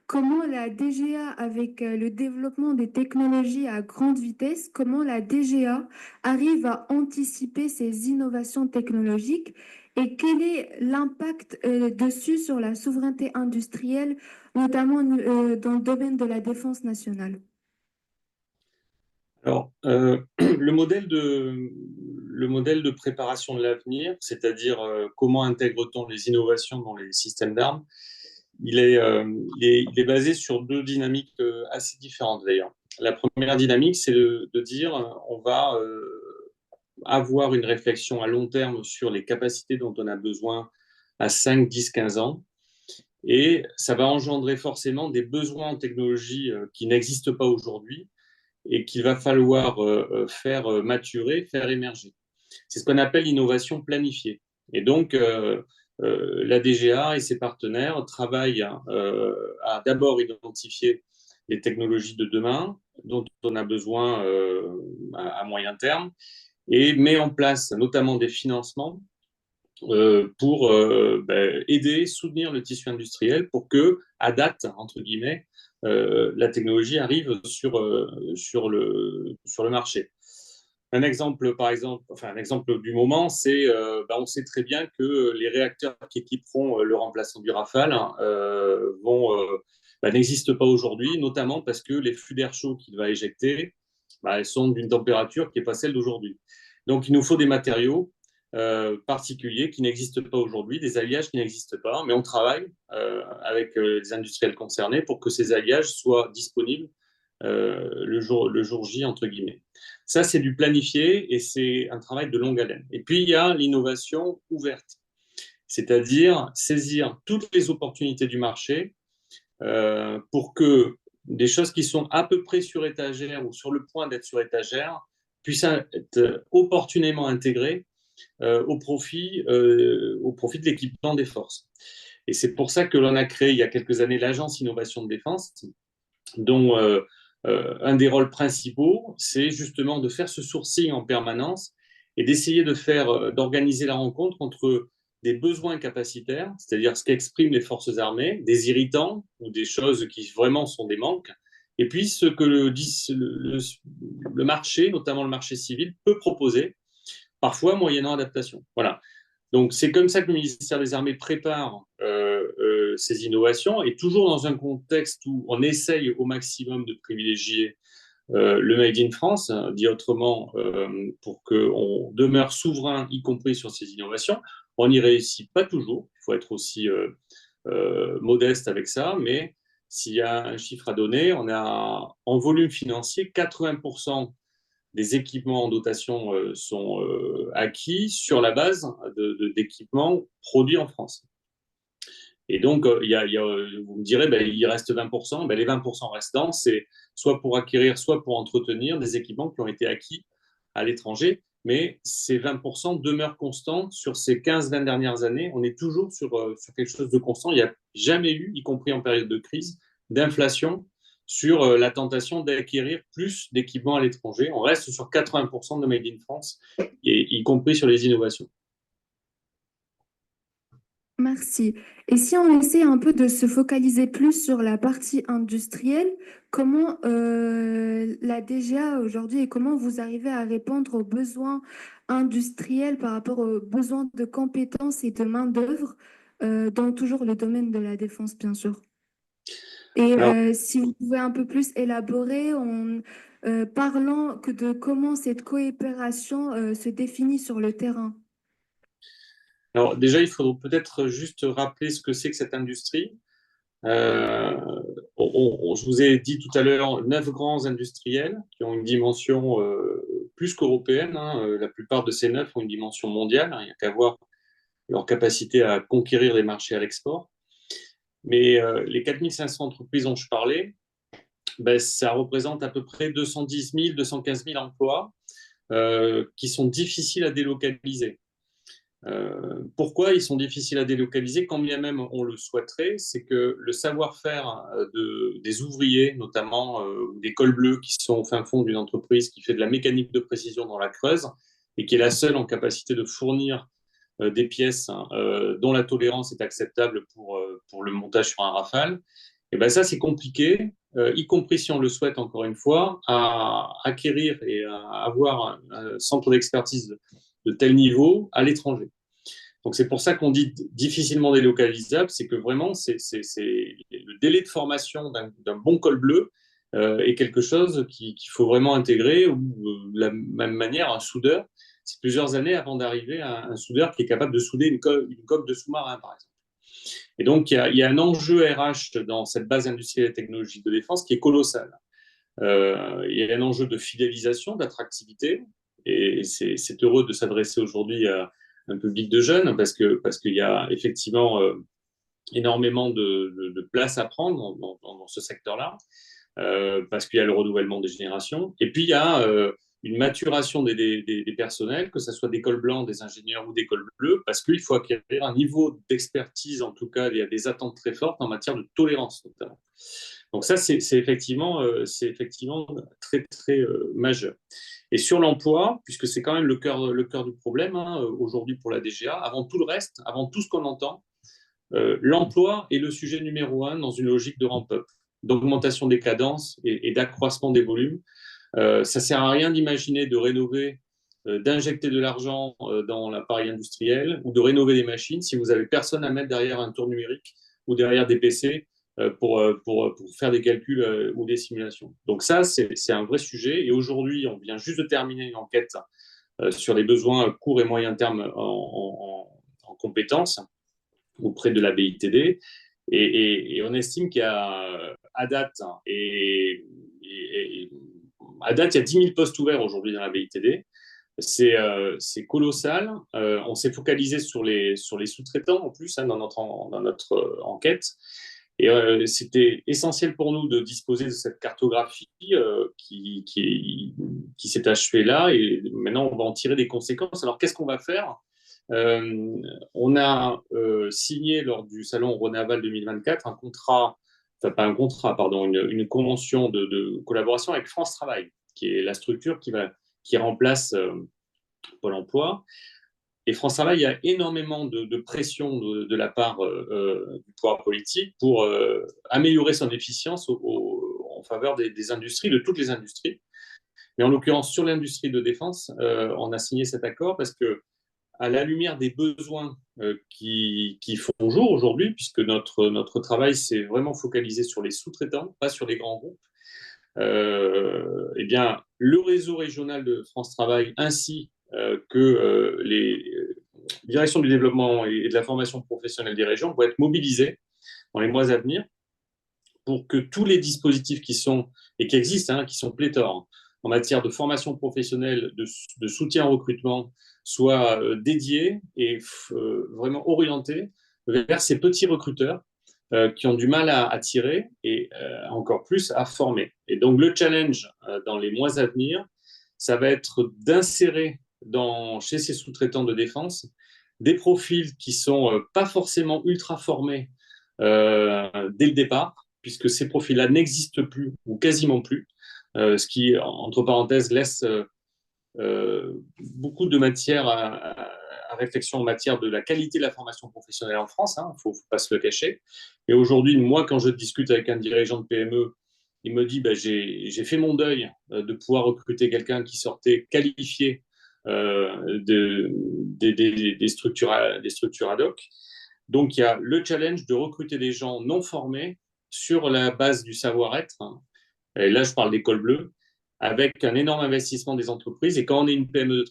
comment la DGA, avec le développement des technologies à grande vitesse, comment la DGA arrive à anticiper ces innovations technologiques et quel est l'impact dessus sur la souveraineté industrielle, notamment dans le domaine de la défense nationale. Alors, le le modèle de préparation de l'avenir, c'est-à-dire comment intègre-t-on les innovations dans les systèmes d'armes, il est basé sur deux dynamiques assez différentes d'ailleurs. La première dynamique, c'est de dire on va avoir une réflexion à long terme sur les capacités dont on a besoin à 5, 10, 15 ans. Et ça va engendrer forcément des besoins en technologie qui n'existent pas aujourd'hui et qu'il va falloir faire maturer, faire émerger. C'est ce qu'on appelle l'innovation planifiée. Et donc, la DGA et ses partenaires travaillent à d'abord identifier les technologies de demain dont on a besoin à moyen terme et met en place notamment des financements pour aider, soutenir le tissu industriel pour que, à date, entre guillemets, la technologie arrive sur le marché. Un exemple, par exemple, enfin un exemple du moment, c'est on sait très bien que les réacteurs qui équiperont le remplaçant du Rafale n'existent pas aujourd'hui, notamment parce que les flux d'air chaud qu'il va éjecter elles sont d'une température qui n'est pas celle d'aujourd'hui. Donc il nous faut des matériaux particuliers qui n'existent pas aujourd'hui, des alliages qui n'existent pas, mais on travaille avec les industriels concernés pour que ces alliages soient disponibles le jour J, entre guillemets. Ça, c'est du planifié et c'est un travail de longue haleine. Et puis, il y a l'innovation ouverte, c'est-à-dire saisir toutes les opportunités du marché pour que des choses qui sont à peu près sur étagère ou sur le point d'être sur étagère puissent être opportunément intégrées au profit de l'équipement des forces. Et c'est pour ça que l'on a créé il y a quelques années l'Agence Innovation de Défense, dont un des rôles principaux, c'est justement de faire ce sourcing en permanence et d'essayer d'organiser la rencontre entre des besoins capacitaires, c'est-à-dire ce qu'expriment les forces armées, des irritants ou des choses qui vraiment sont des manques, et puis ce que le marché, notamment le marché civil, peut proposer, parfois moyennant adaptation. Voilà. Donc, c'est comme ça que le ministère des Armées prépare ces innovations, et toujours dans un contexte où on essaye au maximum de privilégier le Made in France, hein, dit autrement, pour qu'on demeure souverain, y compris sur ces innovations. On n'y réussit pas toujours, il faut être aussi modeste avec ça, mais s'il y a un chiffre à donner, on a en volume financier 80% des équipements en dotation sont acquis sur la base d'équipements produits en France. Et donc, vous me direz, il reste 20%. Les 20% restants, c'est soit pour acquérir, soit pour entretenir des équipements qui ont été acquis à l'étranger. Mais ces 20% demeurent constants sur ces 15-20 dernières années. On est toujours sur quelque chose de constant. Il n'y a jamais eu, y compris en période de crise, d'inflation sur la tentation d'acquérir plus d'équipements à l'étranger. On reste sur 80% de Made in France, y compris sur les innovations. Merci. Et si on essaie un peu de se focaliser plus sur la partie industrielle, comment la DGA aujourd'hui et comment vous arrivez à répondre aux besoins industriels par rapport aux besoins de compétences et de main-d'œuvre dans toujours le domaine de la défense, bien sûr. Et Alors, si vous pouvez un peu plus élaborer en parlant de comment cette coopération se définit sur le terrain. alors, déjà, il faudrait peut-être juste rappeler ce que c'est que cette industrie. Euh, je vous ai dit tout à l'heure 9 grands industriels qui ont une dimension plus qu'européenne, hein. La plupart de ces 9 ont une dimension mondiale, hein. Il n'y a qu'à voir leur capacité à conquérir des marchés à l'export. Mais les 4500 entreprises dont je parlais, ça représente à peu près 210 000, 215 000 emplois qui sont difficiles à délocaliser. Pourquoi ils sont difficiles à délocaliser, quand bien même on le souhaiterait, c'est que le savoir-faire des ouvriers, notamment des cols bleus qui sont au fin fond d'une entreprise qui fait de la mécanique de précision dans la Creuse et qui est la seule en capacité de fournir des pièces dont la tolérance est acceptable pour le montage sur un Rafale, et ça c'est compliqué, y compris si on le souhaite encore une fois, à acquérir et à avoir un centre d'expertise de tel niveau à l'étranger. Donc c'est pour ça qu'on dit difficilement délocalisable, c'est que vraiment le délai de formation d'un bon col bleu est quelque chose qu'il faut vraiment intégrer, ou de la même manière un soudeur, C'est plusieurs années avant d'arriver à un soudeur qui est capable de souder une coque de sous-marin, par exemple. Et donc, il y a un enjeu RH dans cette base industrielle et technologique de défense qui est colossal. Il y a un enjeu de fidélisation, d'attractivité, et c'est heureux de s'adresser aujourd'hui à un public de jeunes parce qu'il y a effectivement énormément de place à prendre dans ce secteur-là, parce qu'il y a le renouvellement des générations. Et puis, il y a une maturation des personnels, que ce soit des cols blancs, des ingénieurs ou des cols bleus, parce qu'il faut acquérir un niveau d'expertise, en tout cas, il y a des attentes très fortes en matière de tolérance, notamment. Donc ça, c'est effectivement très, très majeur. Et sur l'emploi, puisque c'est quand même le cœur du problème aujourd'hui pour la DGA, avant tout le reste, avant tout ce qu'on entend, l'emploi est le sujet numéro un dans une logique de ramp-up, d'augmentation des cadences et d'accroissement des volumes. Ça ne sert à rien d'imaginer de rénover, d'injecter de l'argent dans l'appareil industriel ou de rénover des machines si vous n'avez personne à mettre derrière un tour numérique ou derrière des PC pour faire des calculs ou des simulations. Donc ça, c'est un vrai sujet. Et aujourd'hui, on vient juste de terminer une enquête sur les besoins court et moyen terme en compétences auprès de la BITD. Et on estime qu'il y a, à date, à date, il y a 10 000 postes ouverts aujourd'hui dans la BITD. C'est colossal. On s'est focalisé sur les sous-traitants en plus dans notre enquête. Et c'était essentiel pour nous de disposer de cette cartographie qui s'est achevée là. Et maintenant, on va en tirer des conséquences. Alors, qu'est-ce qu'on va faire? On a signé lors du salon Rhône-Aval 2024 un contrat, enfin pas un contrat, pardon, une convention de collaboration avec France Travail, qui est la structure qui remplace Pôle emploi. Et France Travail, il y a énormément de pression de la part du pouvoir politique pour améliorer son efficience en faveur des industries, de toutes les industries. Mais en l'occurrence, sur l'industrie de défense, on a signé cet accord parce que à la lumière des besoins qui font jour aujourd'hui, puisque notre travail s'est vraiment focalisé sur les sous-traitants, pas sur les grands groupes, eh bien, le réseau régional de France Travail ainsi que les directions du développement et de la formation professionnelle des régions vont être mobilisés dans les mois à venir pour que tous les dispositifs qui sont, et qui existent, qui sont pléthores, en matière de formation professionnelle, de soutien au recrutement, soient dédiés et vraiment orientés vers ces petits recruteurs qui ont du mal à attirer et encore plus à former. Et donc le challenge dans les mois à venir, ça va être d'insérer chez ces sous-traitants de défense des profils qui sont pas forcément ultra formés dès le départ, puisque ces profils-là n'existent plus ou quasiment plus, ce qui, entre parenthèses, laisse beaucoup de matière à réflexion en matière de la qualité de la formation professionnelle en France, il ne faut pas se le cacher. Et aujourd'hui, moi, quand je discute avec un dirigeant de PME, il me dit j'ai fait mon deuil de pouvoir recruter quelqu'un qui sortait qualifié des structures ad hoc. Donc, il y a le challenge de recruter des gens non formés sur la base du savoir-être. Et là, je parle des cols bleus, avec un énorme investissement des entreprises. Et quand on est une PME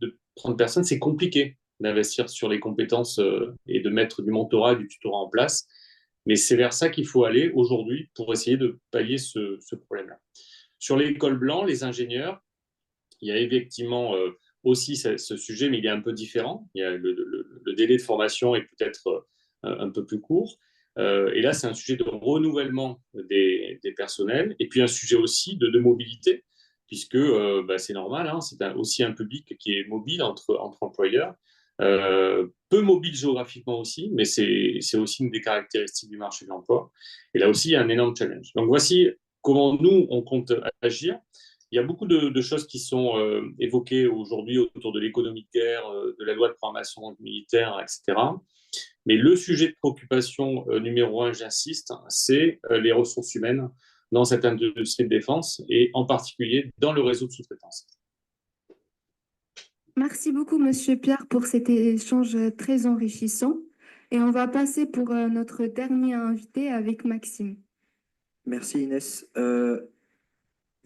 de 30 personnes, c'est compliqué d'investir sur les compétences et de mettre du mentorat, du tutorat en place. Mais c'est vers ça qu'il faut aller aujourd'hui pour essayer de pallier ce problème-là. Sur les cols blancs, les ingénieurs, il y a effectivement aussi ce sujet, mais il est un peu différent. Il y a le délai de formation est peut-être un peu plus court. Et là, c'est un sujet de renouvellement des personnels et puis un sujet aussi de mobilité, puisque c'est normal, c'est aussi un public qui est mobile entre employeurs, peu mobile géographiquement aussi, mais c'est aussi une des caractéristiques du marché de l'emploi. Et là aussi, il y a un énorme challenge. Donc voici comment nous, on compte agir. Il y a beaucoup de choses qui sont évoquées aujourd'hui autour de l'économie de guerre, de la loi de programmation militaire, etc. Mais le sujet de préoccupation numéro un, j'insiste, c'est les ressources humaines dans cette industrie de défense et en particulier dans le réseau de sous-traitance. Merci beaucoup, Monsieur Pierre, pour cet échange très enrichissant. Et on va passer pour notre dernier invité avec Maxime. Merci Inès.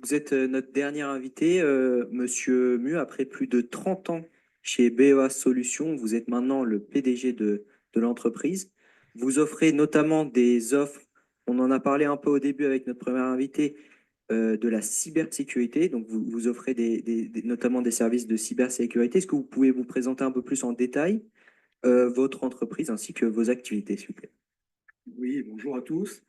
Vous êtes notre dernier invité, Monsieur Mu, après plus de 30 ans chez BEA Solutions. Vous êtes maintenant le PDG de l'entreprise. Vous offrez notamment des offres, on en a parlé un peu au début avec notre premier invité, de la cybersécurité. Donc, vous offrez notamment des services de cybersécurité. Est-ce que vous pouvez vous présenter un peu plus en détail votre entreprise ainsi que vos activités, s'il vous plaît? Oui, bonjour à tous.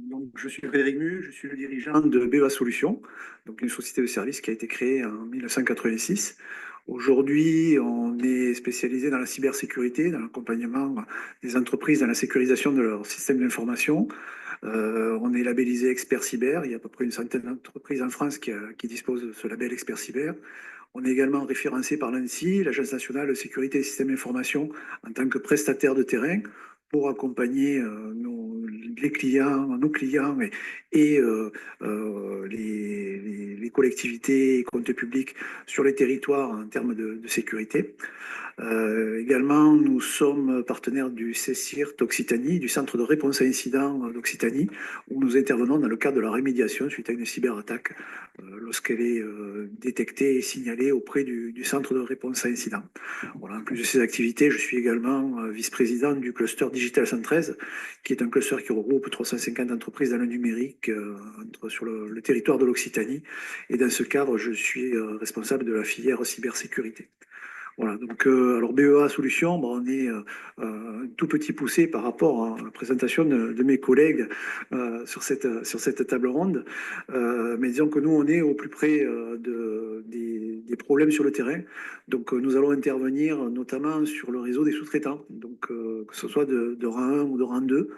Donc, je suis Frédéric Mu, je suis le dirigeant de BEA Solutions, donc une société de services qui a été créée en 1986. Aujourd'hui, on est spécialisé dans la cybersécurité, dans l'accompagnement des entreprises dans la sécurisation de leurs systèmes d'information. On est labellisé Expert Cyber. Il y a à peu près une centaine d'entreprises en France qui disposent de ce label Expert Cyber. On est également référencé par l'ANSSI, l'Agence nationale de sécurité des systèmes d'information, en tant que prestataire de terrain pour accompagner nos clients et les collectivités et comptes publics sur les territoires en termes de sécurité. Également, nous sommes partenaires du CSIRT Occitanie, du Centre de réponse à incidents d'Occitanie, où nous intervenons dans le cadre de la rémédiation suite à une cyberattaque lorsqu'elle est détectée et signalée auprès du Centre de réponse à incidents. Voilà, en plus de ces activités, je suis également vice-président du cluster Digital 113, qui est un cluster qui regroupe 350 entreprises dans le numérique sur le territoire de l'Occitanie. Et dans ce cadre, je suis responsable de la filière cybersécurité. Voilà, donc alors BEA Solutions, bon, on est un tout petit poussé par rapport à la présentation de mes collègues sur cette table ronde. Mais disons que nous, on est au plus près des problèmes sur le terrain. Donc nous allons intervenir notamment sur le réseau des sous-traitants, donc que ce soit de rang 1 ou de rang 2,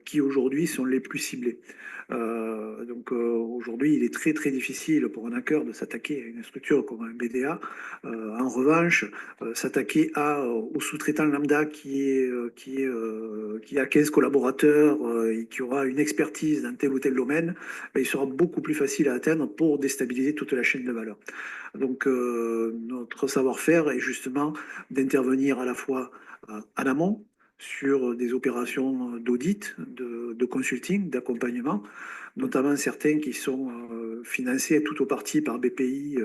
qui aujourd'hui sont les plus ciblés. Donc aujourd'hui, il est très très difficile pour un hacker de s'attaquer à une structure comme un BDA. En revanche, s'attaquer au sous-traitant lambda qui a 15 collaborateurs et qui aura une expertise dans tel ou tel domaine, ben, il sera beaucoup plus facile à atteindre pour déstabiliser toute la chaîne de valeur. Donc notre savoir-faire est justement d'intervenir à la fois en amont, sur des opérations d'audit, de consulting, d'accompagnement, notamment certains qui sont financés tout au parti par BPI,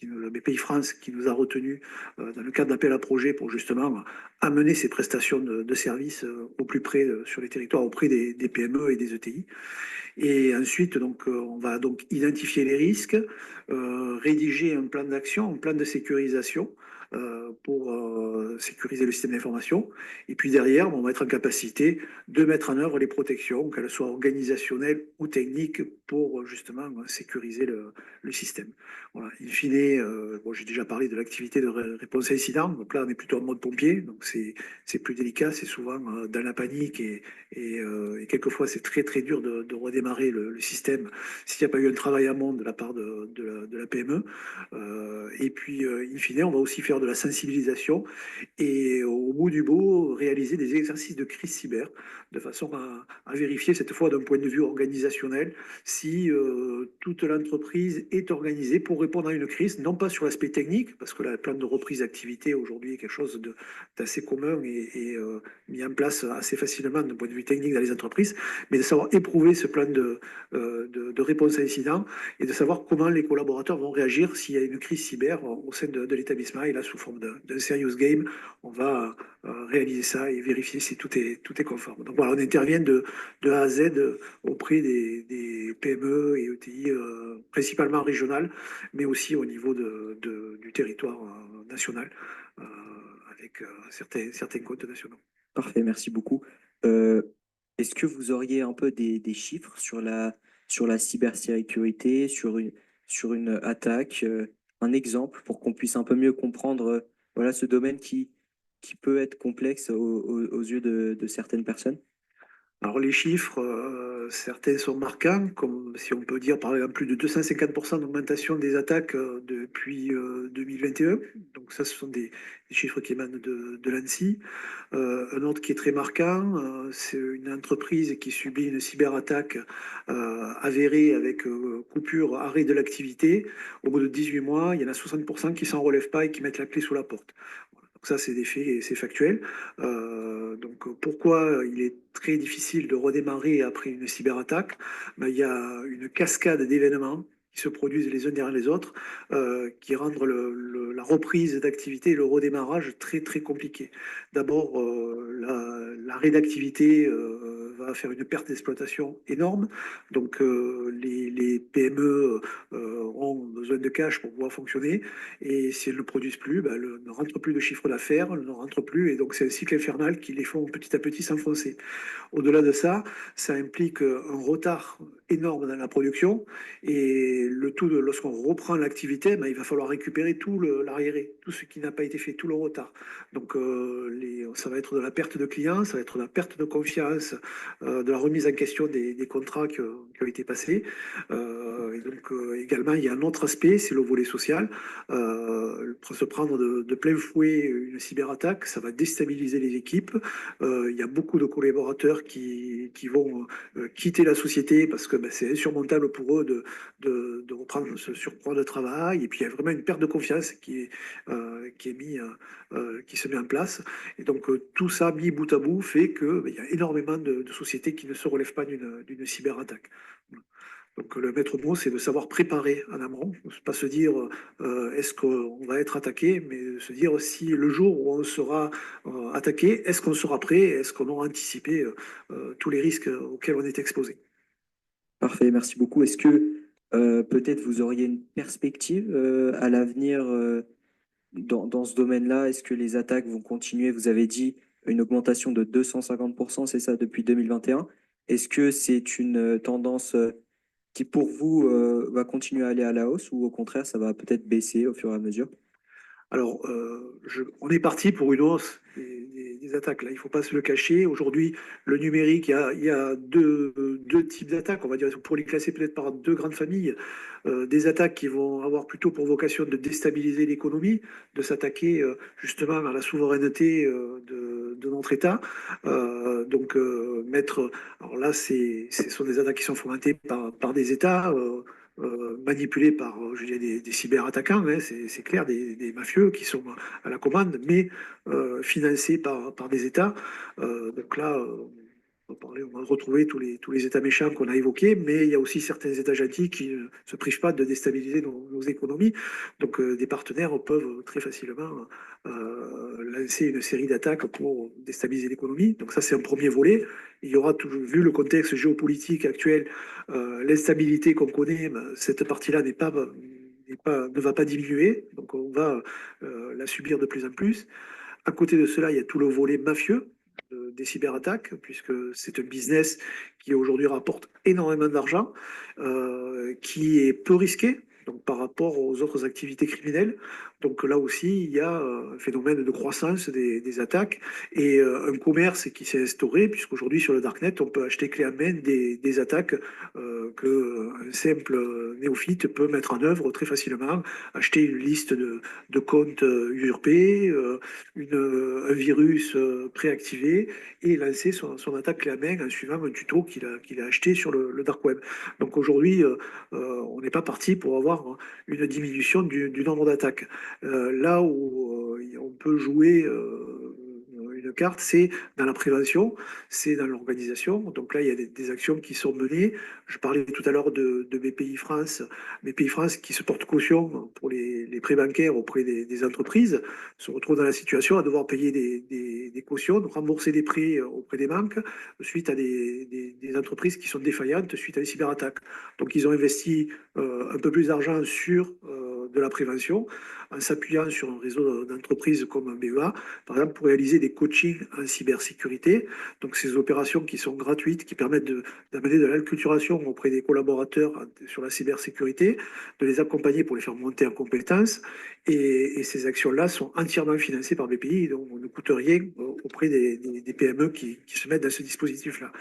le BPI France, qui nous a retenus dans le cadre d'appel à projet pour justement amener ces prestations de services au plus près sur les territoires, auprès des PME et des ETI. Et ensuite, donc, on va donc identifier les risques, rédiger un plan d'action, un plan de sécurisation pour sécuriser le système d'information. Et puis derrière, on va être en capacité de mettre en œuvre les protections, qu'elles soient organisationnelles ou techniques, pour justement sécuriser le système. Voilà. In fine, bon, j'ai déjà parlé de l'activité de réponse à incident. Donc là, on est plutôt en mode pompier, donc c'est plus délicat, c'est souvent dans la panique et quelquefois c'est très très dur de redémarrer le système s'il n'y a pas eu un travail amont de la part de la PME. Et puis, in fine, on va aussi faire de la sensibilisation et au bout du bout, réaliser des exercices de crise cyber de façon à vérifier cette fois d'un point de vue organisationnel si toute l'entreprise est organisée pour répondre à une crise, non pas sur l'aspect technique, parce que le plan de reprise d'activité aujourd'hui est quelque chose d'assez commun et mis en place assez facilement d'un point de vue technique dans les entreprises, mais de savoir éprouver ce plan de réponse à incident et de savoir comment les collaborateurs vont réagir s'il y a une crise cyber au sein de l'établissement. Et là, sous forme d'un serious game, on va réaliser ça et vérifier si tout est conforme. Donc voilà, on intervient de A à Z auprès des PME et ETI, principalement régionales, mais aussi au niveau du territoire national, avec certains comptes nationaux. Parfait, merci beaucoup. Est-ce que vous auriez un peu des chiffres sur la cybersécurité, sur une attaque, un exemple pour qu'on puisse un peu mieux comprendre voilà, ce domaine qui peut être complexe aux yeux de certaines personnes? Alors les chiffres, certains sont marquants, comme si on peut dire par exemple plus de 250% d'augmentation des attaques depuis 2021. Donc ça, ce sont des chiffres qui émanent de l'ANSSI. Un autre qui est très marquant, c'est une entreprise qui subit une cyberattaque avérée avec coupure, arrêt de l'activité. Au bout de 18 mois, il y en a 60% qui s'en relèvent pas et qui mettent la clé sous la porte. Donc ça, c'est des faits et c'est factuel. Donc pourquoi il est très difficile de redémarrer après une cyberattaque? Ben, il y a une cascade d'événements qui se produisent les uns derrière les autres, qui rendent la reprise d'activité et le redémarrage très très compliqué. D'abord, l'arrêt d'activité va faire une perte d'exploitation énorme, donc les PME ont besoin de cash pour pouvoir fonctionner, et si elles ne produisent plus, ben, elles ne rentrent plus de chiffre d'affaires, elles ne rentrent plus, et donc c'est un cycle infernal qui les font petit à petit s'enfoncer. Au-delà de ça, ça implique un retard énorme dans la production, et le tout, lorsqu'on reprend l'activité, ben, il va falloir récupérer tout l'arriéré, tout ce qui n'a pas été fait, tout le retard. Donc ça va être de la perte de clients, ça va être de la perte de confiance, de la remise en question des contrats qui ont été passés. Et donc également, il y a un autre aspect, c'est le volet social. Se prendre de plein fouet une cyberattaque, ça va déstabiliser les équipes. Il y a beaucoup de collaborateurs qui vont quitter la société parce que ben, c'est insurmontable pour eux de reprendre ce surcroît de travail. Et puis il y a vraiment une perte de confiance qui se met en place. Et donc tout ça mis bout à bout fait que ben, il y a énormément de sociétés qui ne se relèvent pas d'une cyberattaque. Donc le maître mot, c'est de savoir préparer en amont, pas se dire est-ce qu'on va être attaqué, mais se dire si le jour où on sera attaqué, est-ce qu'on sera prêt, est-ce qu'on aura anticipé tous les risques auxquels on est exposé. Parfait, merci beaucoup. Est-ce que peut-être vous auriez une perspective à l'avenir dans ce domaine-là? Est-ce que les attaques vont continuer? Vous avez dit une augmentation de 250%, c'est ça, depuis 2021. Est-ce que c'est une tendance qui, pour vous, va continuer à aller à la hausse ou au contraire, ça va peut-être baisser au fur et à mesure? Alors, on est parti pour une hausse des attaques. Là, il ne faut pas se le cacher. Aujourd'hui, le numérique, il y a deux types d'attaques. On va dire, pour les classer peut-être par deux grandes familles. Des attaques qui vont avoir plutôt pour vocation de déstabiliser l'économie, de s'attaquer justement à la souveraineté de notre État. Alors là, ce sont des attaques qui sont fomentées par des États. Manipulés par je dirais des cyberattaquants, hein, c'est clair, des mafieux qui sont à la commande, mais financés par des États. Donc là, on va retrouver tous les États méchants qu'on a évoqués, mais il y a aussi certains États gentils qui ne se privent pas de déstabiliser nos économies. Donc des partenaires peuvent très facilement lancer une série d'attaques pour déstabiliser l'économie. Donc ça, c'est un premier volet. Il y aura toujours, vu le contexte géopolitique actuel, l'instabilité qu'on connaît, ben, cette partie-là ne va pas diminuer. Donc on va la subir de plus en plus. À côté de cela, il y a tout le volet mafieux des cyberattaques, puisque c'est un business qui aujourd'hui rapporte énormément d'argent, qui est peu risqué donc, par rapport aux autres activités criminelles. Donc là aussi, il y a un phénomène de croissance des attaques et un commerce qui s'est instauré, puisqu'aujourd'hui sur le Darknet, on peut acheter clé en main des attaques qu'un simple néophyte peut mettre en œuvre très facilement, acheter une liste de comptes usurpés, un virus préactivé et lancer son attaque clé en main en suivant un tuto qu'il a acheté sur le Dark Web. Donc aujourd'hui, on n'est pas parti pour avoir une diminution du nombre d'attaques. Là où on peut jouer une carte, c'est dans la prévention, c'est dans l'organisation. Donc là, il y a des actions qui sont menées. Je parlais tout à l'heure de BPI France. BPI France qui se porte caution pour les prêts bancaires auprès des entreprises, se retrouve dans la situation à devoir payer des cautions, rembourser des prêts auprès des banques suite à des entreprises qui sont défaillantes suite à des cyberattaques. Donc ils ont investi un peu plus d'argent sur de la prévention en s'appuyant sur un réseau d'entreprises comme un BEA, par exemple, pour réaliser des coachings en cybersécurité. Donc, ces opérations qui sont gratuites, qui permettent d'amener de l'acculturation auprès des collaborateurs sur la cybersécurité, de les accompagner pour les faire monter en compétences. Et ces actions-là sont entièrement financées par BPI, donc on ne coûte rien auprès des PME qui se mettent dans ce dispositif-là.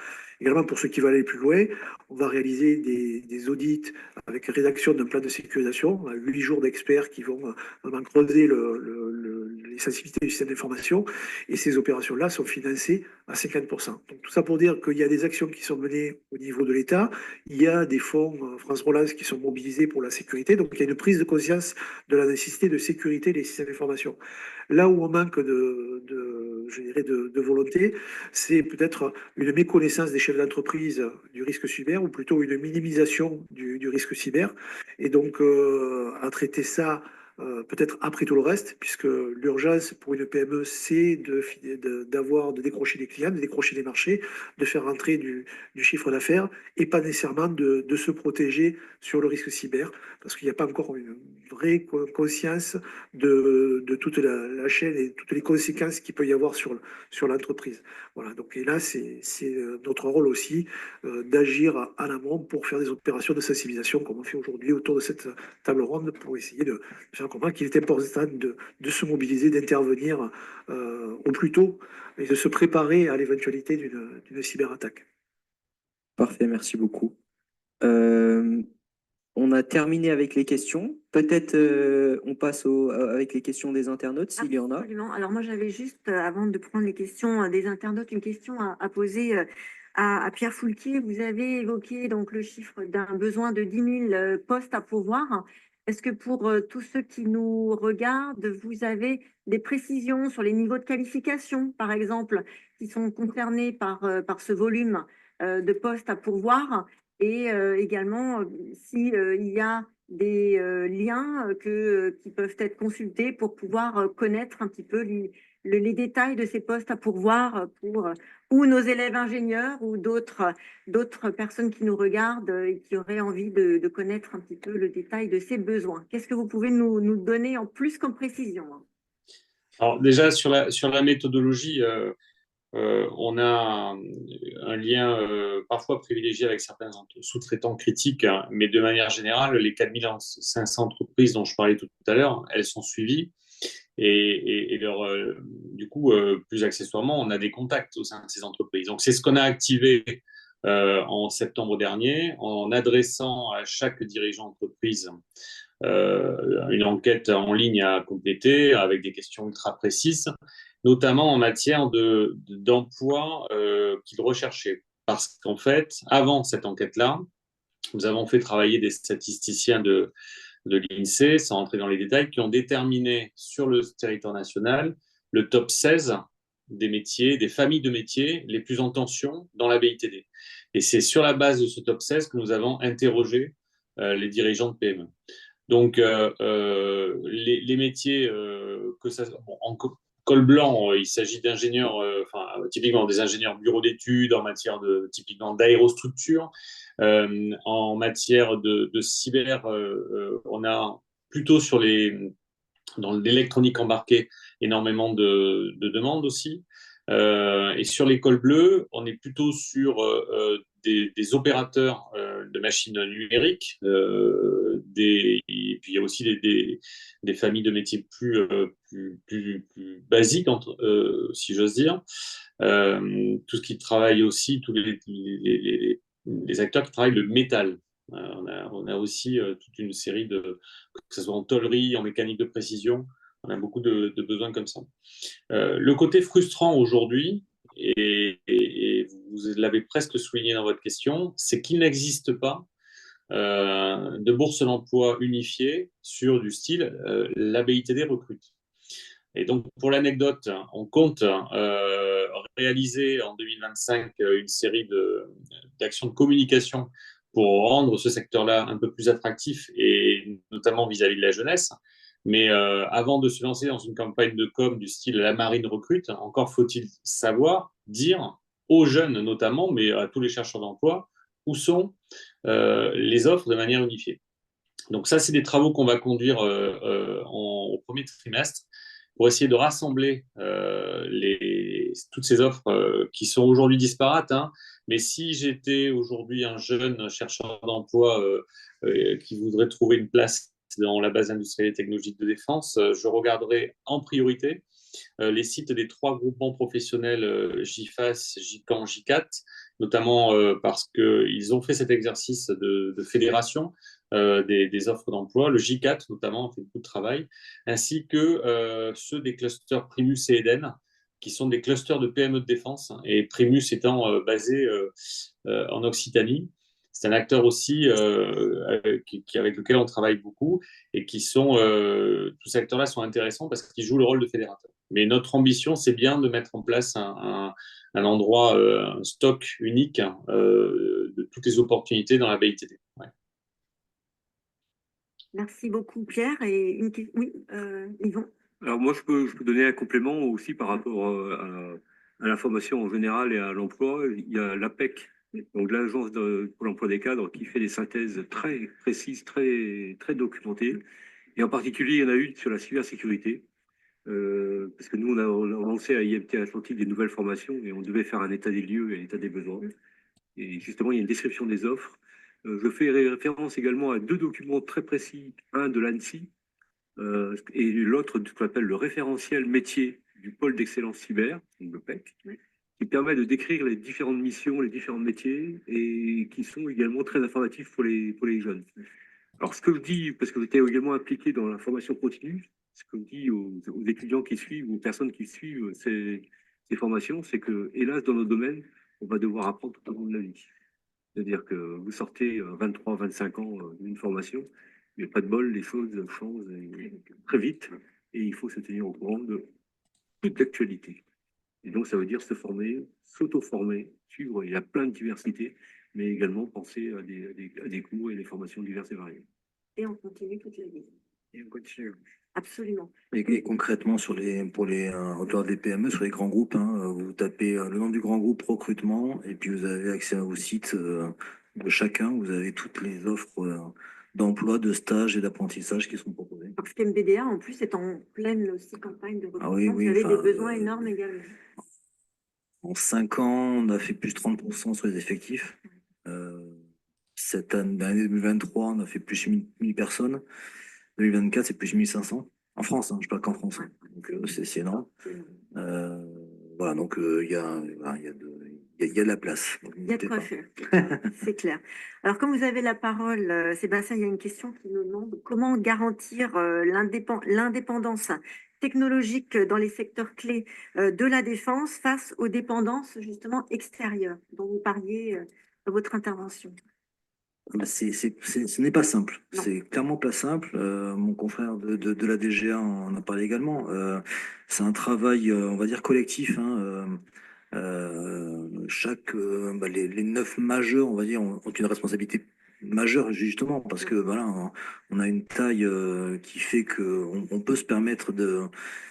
Également, pour ceux qui veulent aller plus loin, on va réaliser des audits avec rédaction d'un plan de sécurisation, 8 jours d'experts qui vont vraiment creuser les les sensibilités du système d'information, et ces opérations-là sont financées à 50%. Donc tout ça pour dire qu'il y a des actions qui sont menées au niveau de l'État, il y a des fonds France Relance qui sont mobilisés pour la sécurité, donc il y a une prise de conscience de la nécessité de sécurité des systèmes d'information. Là où on manque je dirais de volonté, c'est peut-être une méconnaissance des chefs d'entreprise du risque cyber, ou plutôt une minimisation du risque cyber, et donc à traiter ça peut-être après tout le reste, puisque l'urgence pour une PME, c'est de décrocher des clients, de décrocher des marchés, de faire rentrer du chiffre d'affaires, et pas nécessairement de se protéger sur le risque cyber, parce qu'il n'y a pas encore une vraie conscience de toute la chaîne et toutes les conséquences qu'il peut y avoir sur l'entreprise. Voilà, donc et là, c'est notre rôle aussi d'agir en amont pour faire des opérations de sensibilisation, comme on fait aujourd'hui autour de cette table ronde, pour essayer de faire comprendre qu'il est important de se mobiliser, d'intervenir au plus tôt et de se préparer à l'éventualité d'une cyberattaque. Parfait, merci beaucoup. On a terminé avec les questions. Peut-être on passe avec les questions des internautes, s'il y en a. Absolument. Alors moi, j'avais juste, avant de prendre les questions des internautes, une question à poser à Pierre Foulquier. Vous avez évoqué donc le chiffre d'un besoin de 10 000 postes à pourvoir. Est-ce que pour tous ceux qui nous regardent, vous avez des précisions sur les niveaux de qualification, par exemple, qui sont concernés par ce volume de postes à pourvoir, et également s'il y a des liens qui peuvent être consultés pour pouvoir connaître un petit peu les détails de ces postes à pourvoir pour ou nos élèves ingénieurs ou d'autres personnes qui nous regardent et qui auraient envie de connaître un petit peu le détail de ces besoins. Qu'est-ce que vous pouvez nous donner en plus comme précision? Alors déjà, sur la méthodologie, on a un lien parfois privilégié avec certains sous-traitants critiques, hein, mais de manière générale, les 4500 entreprises dont je parlais tout à l'heure, elles sont suivies. Et du coup, plus accessoirement, on a des contacts au sein de ces entreprises. Donc, c'est ce qu'on a activé en septembre dernier en adressant à chaque dirigeant d'entreprise une enquête en ligne à compléter avec des questions ultra précises, notamment en matière d'emploi qu'il recherchait. Parce qu'en fait, avant cette enquête-là, nous avons fait travailler des statisticiens de l'INSEE, sans entrer dans les détails, qui ont déterminé sur le territoire national le top 16 des métiers, des familles de métiers les plus en tension dans la BITD. Et c'est sur la base de ce top 16 que nous avons interrogé les dirigeants de PME. Donc, les métiers, en col blanc, il s'agit d'ingénieurs, typiquement des ingénieurs bureaux d'études, en matière typiquement d'aérostructure. En matière de cyber, on a plutôt dans l'électronique embarquée énormément de demandes aussi. Et sur les cols bleus, on est plutôt sur des opérateurs de machines numériques, et puis il y a aussi des familles de métiers plus basiques, si j'ose dire. Tout ce qui travaille aussi, tous les acteurs qui travaillent le métal. On a aussi toute une série que ce soit en tôlerie, en mécanique de précision, on a beaucoup de besoins comme ça. Le côté frustrant aujourd'hui, et vous l'avez presque souligné dans votre question, c'est qu'il n'existe pas de bourse d'emploi unifiée sur du style la BITD recrute. Et donc, pour l'anecdote, on compte réaliser en 2025 une série d'actions de communication pour rendre ce secteur-là un peu plus attractif, et notamment vis-à-vis de la jeunesse. Mais avant de se lancer dans une campagne de com du style la marine recrute, encore faut-il savoir dire aux jeunes notamment, mais à tous les chercheurs d'emploi, où sont les offres de manière unifiée. Donc ça, c'est des travaux qu'on va conduire au premier trimestre pour essayer de rassembler toutes ces offres qui sont aujourd'hui disparates. Hein. Mais si j'étais aujourd'hui un jeune chercheur d'emploi qui voudrait trouver une place dans la base industrielle et technologique de défense, je regarderais en priorité les sites des 3 groupements professionnels GIFAS, GICAN, GICAT, notamment parce qu'ils ont fait cet exercice de fédération des offres d'emploi. Le GICAT, notamment, a fait beaucoup de travail, ainsi que ceux des clusters Primus et Eden, qui sont des clusters de PME de défense, et Primus étant basé en Occitanie. C'est un acteur aussi avec lequel on travaille beaucoup et tous ces acteurs-là sont intéressants parce qu'ils jouent le rôle de fédérateur. Mais notre ambition, c'est bien de mettre en place un endroit, un stock unique de toutes les opportunités dans la BITD. Ouais. Merci beaucoup, Pierre. Et oui, Yvon. Alors moi, je peux donner un complément aussi par rapport à la formation en général et à l'emploi. Il y a l'APEC, donc l'Agence pour l'emploi des cadres, qui fait des synthèses très précises, très documentées. Et en particulier, il y en a une sur la cybersécurité. Parce que nous, on a lancé à IMT Atlantique des nouvelles formations et on devait faire un état des lieux et un état des besoins. Et justement, il y a une description des offres. Je fais référence également à 2 documents très précis, un de l'ANSSI, et l'autre, ce qu'on appelle le référentiel métier du pôle d'excellence cyber, donc le PEC, qui permet de décrire les différentes missions, les différents métiers, et qui sont également très informatifs pour les jeunes. Alors, ce que je dis, parce que j'étais également impliqué dans la formation continue, ce que je dis aux étudiants qui suivent, aux personnes qui suivent ces formations, c'est que, hélas, dans nos domaines, on va devoir apprendre tout au long de la vie. C'est-à-dire que vous sortez 23, 25 ans d'une formation, mais pas de bol, les choses changent très vite et il faut se tenir au courant de toute l'actualité. Et donc, ça veut dire se former, s'auto-former, suivre. Il y a plein de diversités, mais également penser à des cours et des formations diverses et variées. Et on continue toute la vie. Et on continue. Absolument. Et concrètement, pour les autour des PME, sur les grands groupes, hein, vous tapez le nom du grand groupe recrutement et puis vous avez accès au site de chacun. Vous avez toutes les offres d'emploi, de stage et d'apprentissage qui sont proposées. Parce qu'MBDA, en plus, est en pleine aussi campagne de recrutement. Ah oui, Vous avez enfin, des besoins énormes également. En 5 ans, on a fait plus de 30% sur les effectifs. Cette année 2023, on a fait plus de 1000 personnes. 2024, c'est plus de 1500. En France, hein, je parle qu'en France. Hein. Donc, c'est énorme. Voilà, donc il y a de la place. Il y a de quoi faire, c'est clair. Alors, comme vous avez la parole, Sébastien, il y a une question qui nous demande comment garantir l'indépendance technologique dans les secteurs clés de la défense face aux dépendances justement extérieures dont vous parliez dans votre intervention. Ce n'est pas simple. Non. C'est clairement pas simple. Mon confrère de la DGA en a parlé également. C'est un travail, on va dire, collectif. Hein. Les 9 majeurs, on va dire, ont une responsabilité majeure justement parce que voilà, on a une taille qui fait que on peut se permettre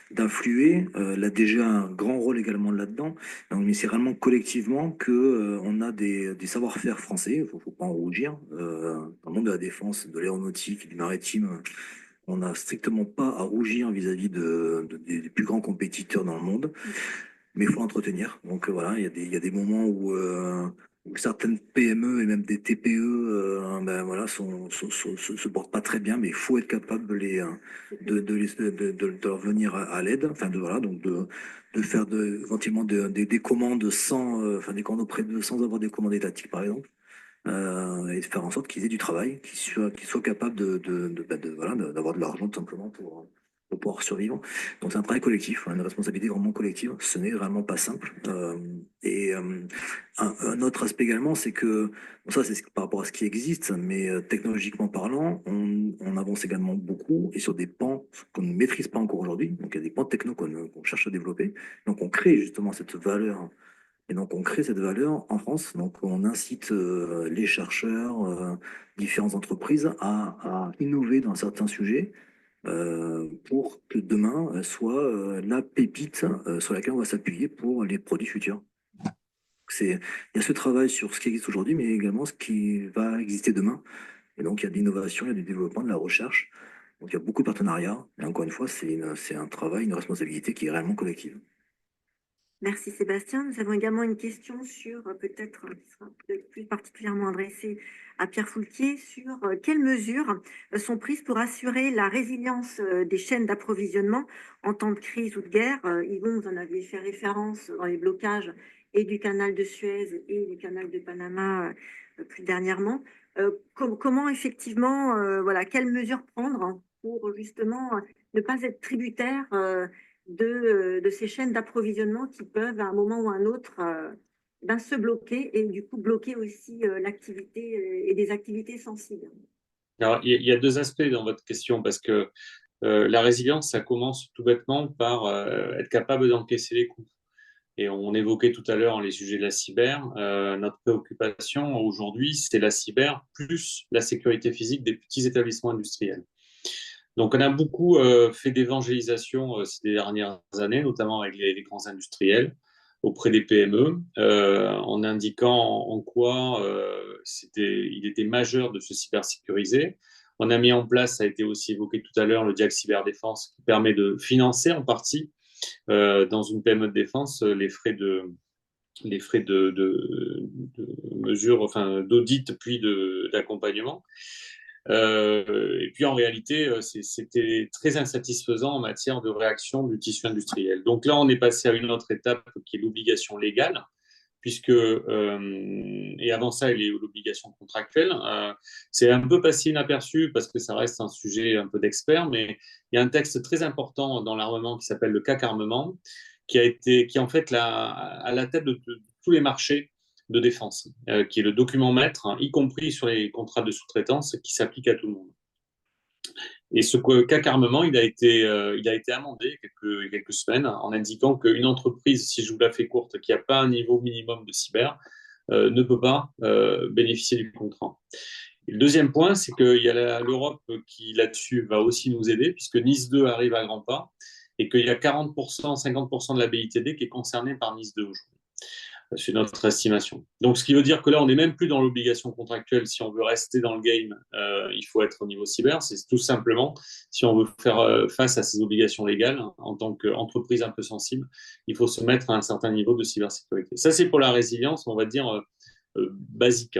d'influer. La DGA a un grand rôle également là-dedans. Mais c'est réellement collectivement que on a des savoir-faire français. Faut pas en rougir. Dans le monde de la défense, de l'aéronautique, du maritime, on n'a strictement pas à rougir vis-à-vis des plus grands compétiteurs dans le monde. Mais il faut l'entretenir. Donc voilà, il y a des moments où certaines PME et même des TPE se portent pas très bien, mais il faut être capable de leur venir à l'aide, enfin donc de faire éventuellement des commandes des commandes auprès d'eux sans avoir des commandes étatiques par exemple. Et de faire en sorte qu'ils aient du travail, qu'ils soient capables d'avoir de l'argent tout simplement pour pouvoir survivre. Donc c'est un travail collectif, une responsabilité vraiment collective. Ce n'est vraiment pas simple. Un autre aspect également, c'est que ça c'est par rapport à ce qui existe, mais technologiquement parlant, on avance également beaucoup et sur des pans qu'on ne maîtrise pas encore aujourd'hui. Donc il y a des pans techno qu'on cherche à développer. Donc on crée justement cette valeur. Et donc, on crée cette valeur en France. Donc, on incite les chercheurs, différentes entreprises à innover dans certains sujets pour que demain soit la pépite sur laquelle on va s'appuyer pour les produits futurs. Il y a ce travail sur ce qui existe aujourd'hui, mais également ce qui va exister demain. Et donc, il y a de l'innovation, il y a du développement, de la recherche. Donc, il y a beaucoup de partenariats. Et encore une fois, c'est un travail, une responsabilité qui est réellement collective. Merci Sébastien. Nous avons également une question sur, qui sera peut-être plus particulièrement adressée à Pierre Foulquier, sur quelles mesures sont prises pour assurer la résilience des chaînes d'approvisionnement en temps de crise ou de guerre. Yvon, vous en aviez fait référence dans les blocages et du canal de Suez et du canal de Panama plus dernièrement. Comment effectivement, voilà, quelles mesures prendre pour justement ne pas être tributaire de ces chaînes d'approvisionnement qui peuvent, à un moment ou à un autre, ben, se bloquer et du coup bloquer aussi l'activité et des activités sensibles. Alors, il y a deux aspects dans votre question, parce que la résilience, ça commence tout bêtement par être capable d'encaisser les coûts. Et on évoquait tout à l'heure les sujets de la cyber. Notre préoccupation aujourd'hui, c'est la cyber plus la sécurité physique des petits établissements industriels. Donc, on a beaucoup fait d'évangélisation ces dernières années, notamment avec les grands industriels, auprès des PME, en indiquant en quoi il était majeur de se cybersécuriser. On a mis en place, ça a été aussi évoqué tout à l'heure, le DIAC Cyberdéfense, qui permet de financer en partie, dans une PME de défense, les frais de mesure, enfin d'audit puis d'accompagnement. Et puis en réalité, c'était très insatisfaisant en matière de réaction du tissu industriel. Donc là, on est passé à une autre étape qui est l'obligation légale, puisque, et avant ça, il y a l'obligation contractuelle. C'est un peu passé inaperçu parce que ça reste un sujet un peu d'expert, mais il y a un texte très important dans l'armement qui s'appelle le CAC Armement, qui est en fait à la tête de tous les marchés de défense, qui est le document maître, hein, y compris sur les contrats de sous-traitance, qui s'applique à tout le monde. Et ce CAC Armement, il a été amendé il y a quelques semaines en indiquant qu'une entreprise, si je vous la fais courte, qui n'a pas un niveau minimum de cyber, ne peut pas bénéficier du contrat. Et le deuxième point, c'est qu'il y a l'Europe qui, là-dessus, va aussi nous aider, puisque Nice 2 arrive à grands pas, et qu'il y a 40%, 50% de la BITD qui est concernée par Nice 2 aujourd'hui. C'est notre estimation. Donc, ce qui veut dire que là, on n'est même plus dans l'obligation contractuelle. Si on veut rester dans le game, il faut être au niveau cyber. C'est tout simplement, si on veut faire face à ces obligations légales, en tant qu'entreprise un peu sensible, il faut se mettre à un certain niveau de cybersécurité. Ça, c'est pour la résilience, on va dire, basique.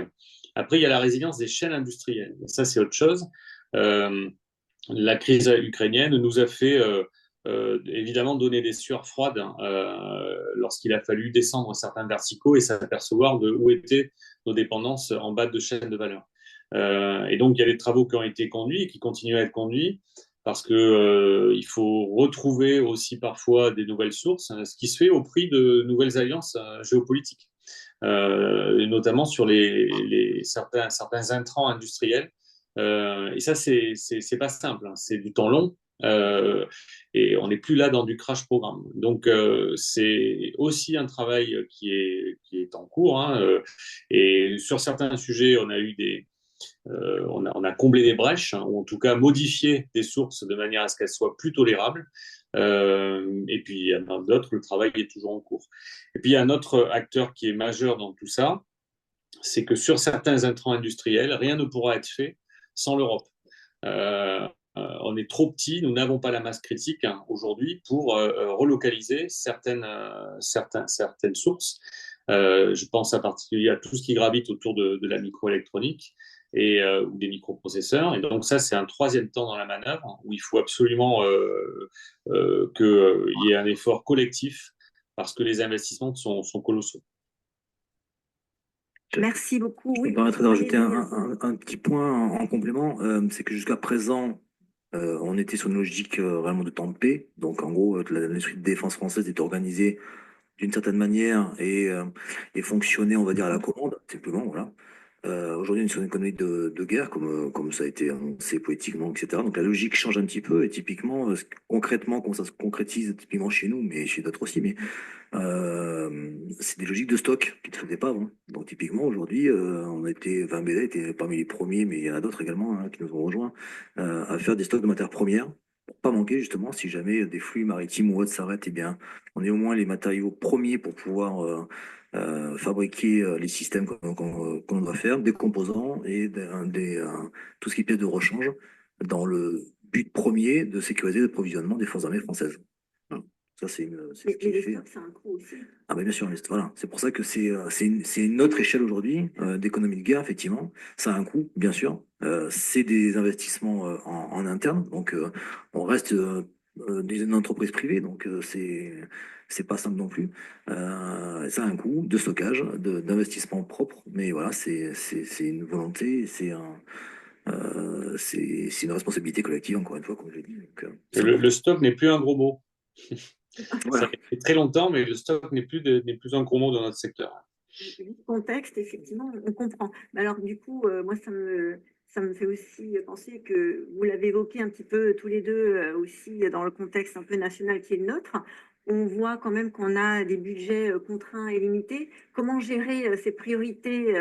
Après, il y a la résilience des chaînes industrielles. Et ça, c'est autre chose. La crise ukrainienne nous a fait évidemment donner des sueurs froides lorsqu'il a fallu descendre certains verticaux et s'apercevoir de où étaient nos dépendances en bas de chaîne de valeur. Et donc, il y a des travaux qui ont été conduits et qui continuent à être conduits parce que il faut retrouver aussi parfois des nouvelles sources, ce qui se fait au prix de nouvelles alliances géopolitiques, notamment sur certains intrants industriels. Et ça, c'est pas simple, hein. C'est du temps long. Et on n'est plus là dans du crash programme. Donc, c'est aussi un travail qui est en cours, hein, et sur certains sujets, on a comblé des brèches, hein, ou en tout cas modifié des sources de manière à ce qu'elles soient plus tolérables. Et puis, il y en a d'autres, le travail est toujours en cours. Et puis, il y a un autre acteur qui est majeur dans tout ça, c'est que sur certains intrants industriels, rien ne pourra être fait sans l'Europe. On est trop petit, nous n'avons pas la masse critique, hein, aujourd'hui pour relocaliser certaines sources. Je pense en particulier à tout ce qui gravite autour de la microélectronique ou des microprocesseurs. Et donc ça, c'est un troisième temps dans la manœuvre où il faut absolument qu'il y ait un effort collectif parce que les investissements sont colossaux. Merci beaucoup. Je Oui, me permettrais d'ajouter allez-y. un petit point en complément. C'est que jusqu'à présent, on était sur une logique vraiment de temps de paix. Donc, en gros, l'industrie de défense française est organisée d'une certaine manière et fonctionnait, on va dire, à la commande, simplement, voilà. Aujourd'hui, on est sur une économie de guerre, comme ça a été annoncé poétiquement, etc. Donc la logique change un petit peu, et typiquement, concrètement, comment ça se concrétise, typiquement chez nous, mais chez d'autres aussi, mais c'est des logiques de stock qui ne traitaient pas avant. Donc typiquement, aujourd'hui, BD était parmi les premiers, mais il y en a d'autres également, hein, qui nous ont rejoints, à faire des stocks de matières premières, pour pas manquer justement, si jamais des flux maritimes ou autres s'arrêtent, eh bien, on est au moins les matériaux premiers pour pouvoir fabriquer les systèmes qu'on doit faire, des composants et tout ce qui est pièces de rechange, dans le but premier de sécuriser l'approvisionnement des forces armées françaises. Voilà. Ça, c'est ce Mais qui est les fait. stocks, c'est un coût aussi. Ah ben bien sûr, voilà. C'est pour ça que c'est une autre échelle aujourd'hui d'économie de guerre, effectivement. Ça a un coût, bien sûr. C'est des investissements en interne. Donc, on reste une entreprise privée, donc c'est pas simple non plus. Ça a un coût de stockage, d'investissement propre. Mais voilà, c'est une volonté, c'est une responsabilité collective, encore une fois, comme je l'ai dit. Donc, c'est Le important. stock n'est plus un gros mot. Ça Voilà. fait très longtemps, mais le stock n'est plus un gros mot dans notre secteur. Vu le contexte, effectivement, on comprend. Mais alors, du coup, moi, ça me fait aussi penser que vous l'avez évoqué un petit peu tous les deux aussi dans le contexte un peu national qui est le nôtre. On voit quand même qu'on a des budgets contraints et limités. Comment gérer ces priorités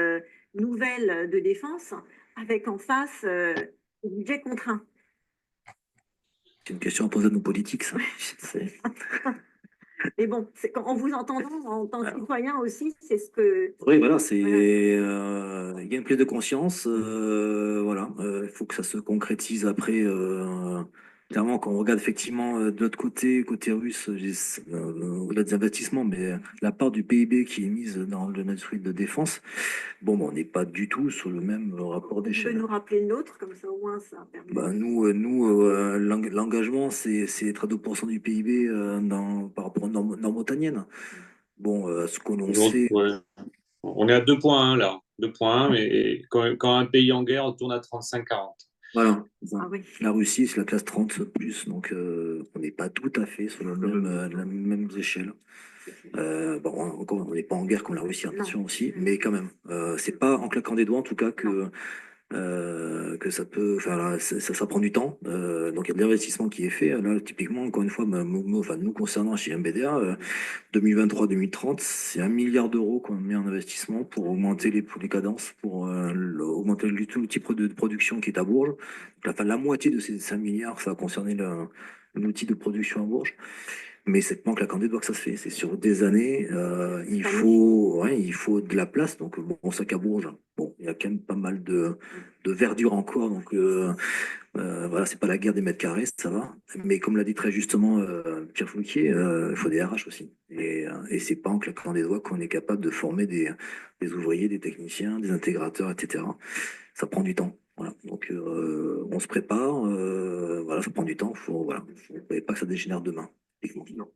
nouvelles de défense avec en face des budgets contraints? C'est une question à poser à nos politiques, ça. C'est- Mais bon, en vous entendant en tant que Alors, citoyen aussi, c'est ce que... oui, voilà, Voilà. il y a une prise de conscience, voilà, il faut que ça se concrétise après. Clairement, quand on regarde effectivement de l'autre côté, côté russe, au-delà des investissements, mais la part du PIB qui est mise dans l'industrie de défense, bon, on n'est pas du tout sur le même rapport Vous pouvez d'échelle. nous rappeler le nôtre, comme ça au moins ça permet. Bah, l'engagement, c'est être à 2% du PIB par rapport aux normes otaniennes. Bon, ce que l'on sait. Ouais. On est à 2,1 là. 2,1, mais quand un pays en guerre, on tourne à 35-40. Voilà. Ah oui. La Russie, c'est la classe 30 plus, donc on n'est pas tout à fait sur la même échelle. Bon, on n'est pas en guerre comme la Russie, attention aussi, mais quand même, c'est pas en claquant des doigts en tout cas que ça peut, enfin, là, ça prend du temps. Donc il y a de l'investissement qui est fait. Là, typiquement, encore une fois, enfin, nous concernant chez MBDA, 2023-2030, c'est 1 milliard d'euros qu'on met en investissement pour augmenter les cadences, pour augmenter tout le type de production qui est à Bourges. Donc, enfin, la moitié de ces 5 milliards, ça va concerner l'outil de production à Bourges. Mais c'est pas en claquant des doigts que ça se fait. C'est sur des années. Il faut de la place. Donc, bon, on sait qu'à Bourges, bon, il y a quand même pas mal de verdure encore. Donc, voilà, c'est pas la guerre des mètres carrés, ça va. Mais comme l'a dit très justement Pierre Fouquier, il faut des RH aussi. Et c'est pas en claquant des doigts qu'on est capable de former des ouvriers, des techniciens, des intégrateurs, etc. Ça prend du temps. Voilà. Donc, on se prépare. Voilà, ça prend du temps. Voilà, faut pas que ça dégénère demain. Non.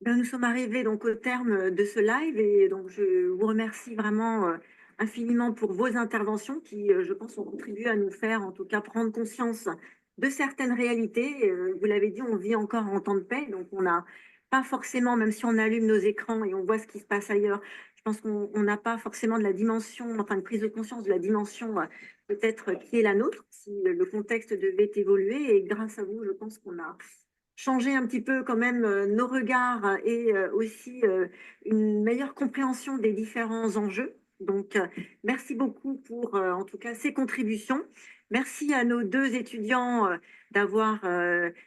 Ben, nous sommes arrivés donc au terme de ce live et donc je vous remercie vraiment infiniment pour vos interventions qui, je pense, ont contribué à nous faire en tout cas prendre conscience de certaines réalités. Vous l'avez dit, on vit encore en temps de paix, donc on n'a pas forcément, même si on allume nos écrans et on voit ce qui se passe ailleurs, je pense qu'on n'a pas forcément de la dimension, enfin une prise de conscience de la dimension peut-être qui est la nôtre, si le contexte devait évoluer. Et grâce à vous, je pense qu'on a changer un petit peu quand même nos regards et aussi une meilleure compréhension des différents enjeux. Donc, merci beaucoup pour en tout cas ces contributions. Merci à nos deux étudiants d'avoir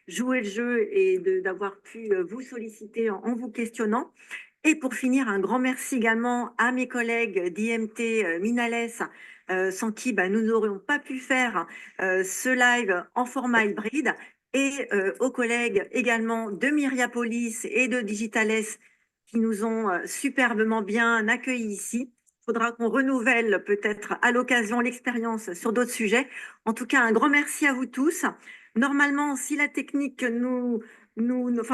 joué le jeu et d'avoir pu vous solliciter en vous questionnant. Et pour finir, un grand merci également à mes collègues d'IMT Minales, sans qui nous n'aurions pas pu faire ce live en format hybride, et aux collègues également de Myriapolis et de Digitales qui nous ont superbement bien accueillis ici. Il faudra qu'on renouvelle peut-être à l'occasion l'expérience sur d'autres sujets. En tout cas, un grand merci à vous tous. Normalement, si la technique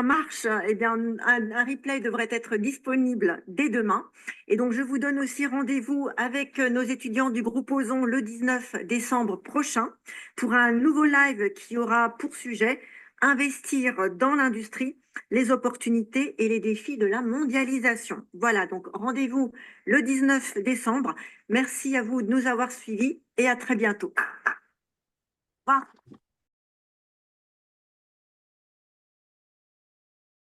marche, eh bien, un replay devrait être disponible dès demain. Et donc, je vous donne aussi rendez-vous avec nos étudiants du groupe Ozon le 19 décembre prochain pour un nouveau live qui aura pour sujet investir dans l'industrie, les opportunités et les défis de la mondialisation. Voilà, donc rendez-vous le 19 décembre. Merci à vous de nous avoir suivis et à très bientôt. Au revoir.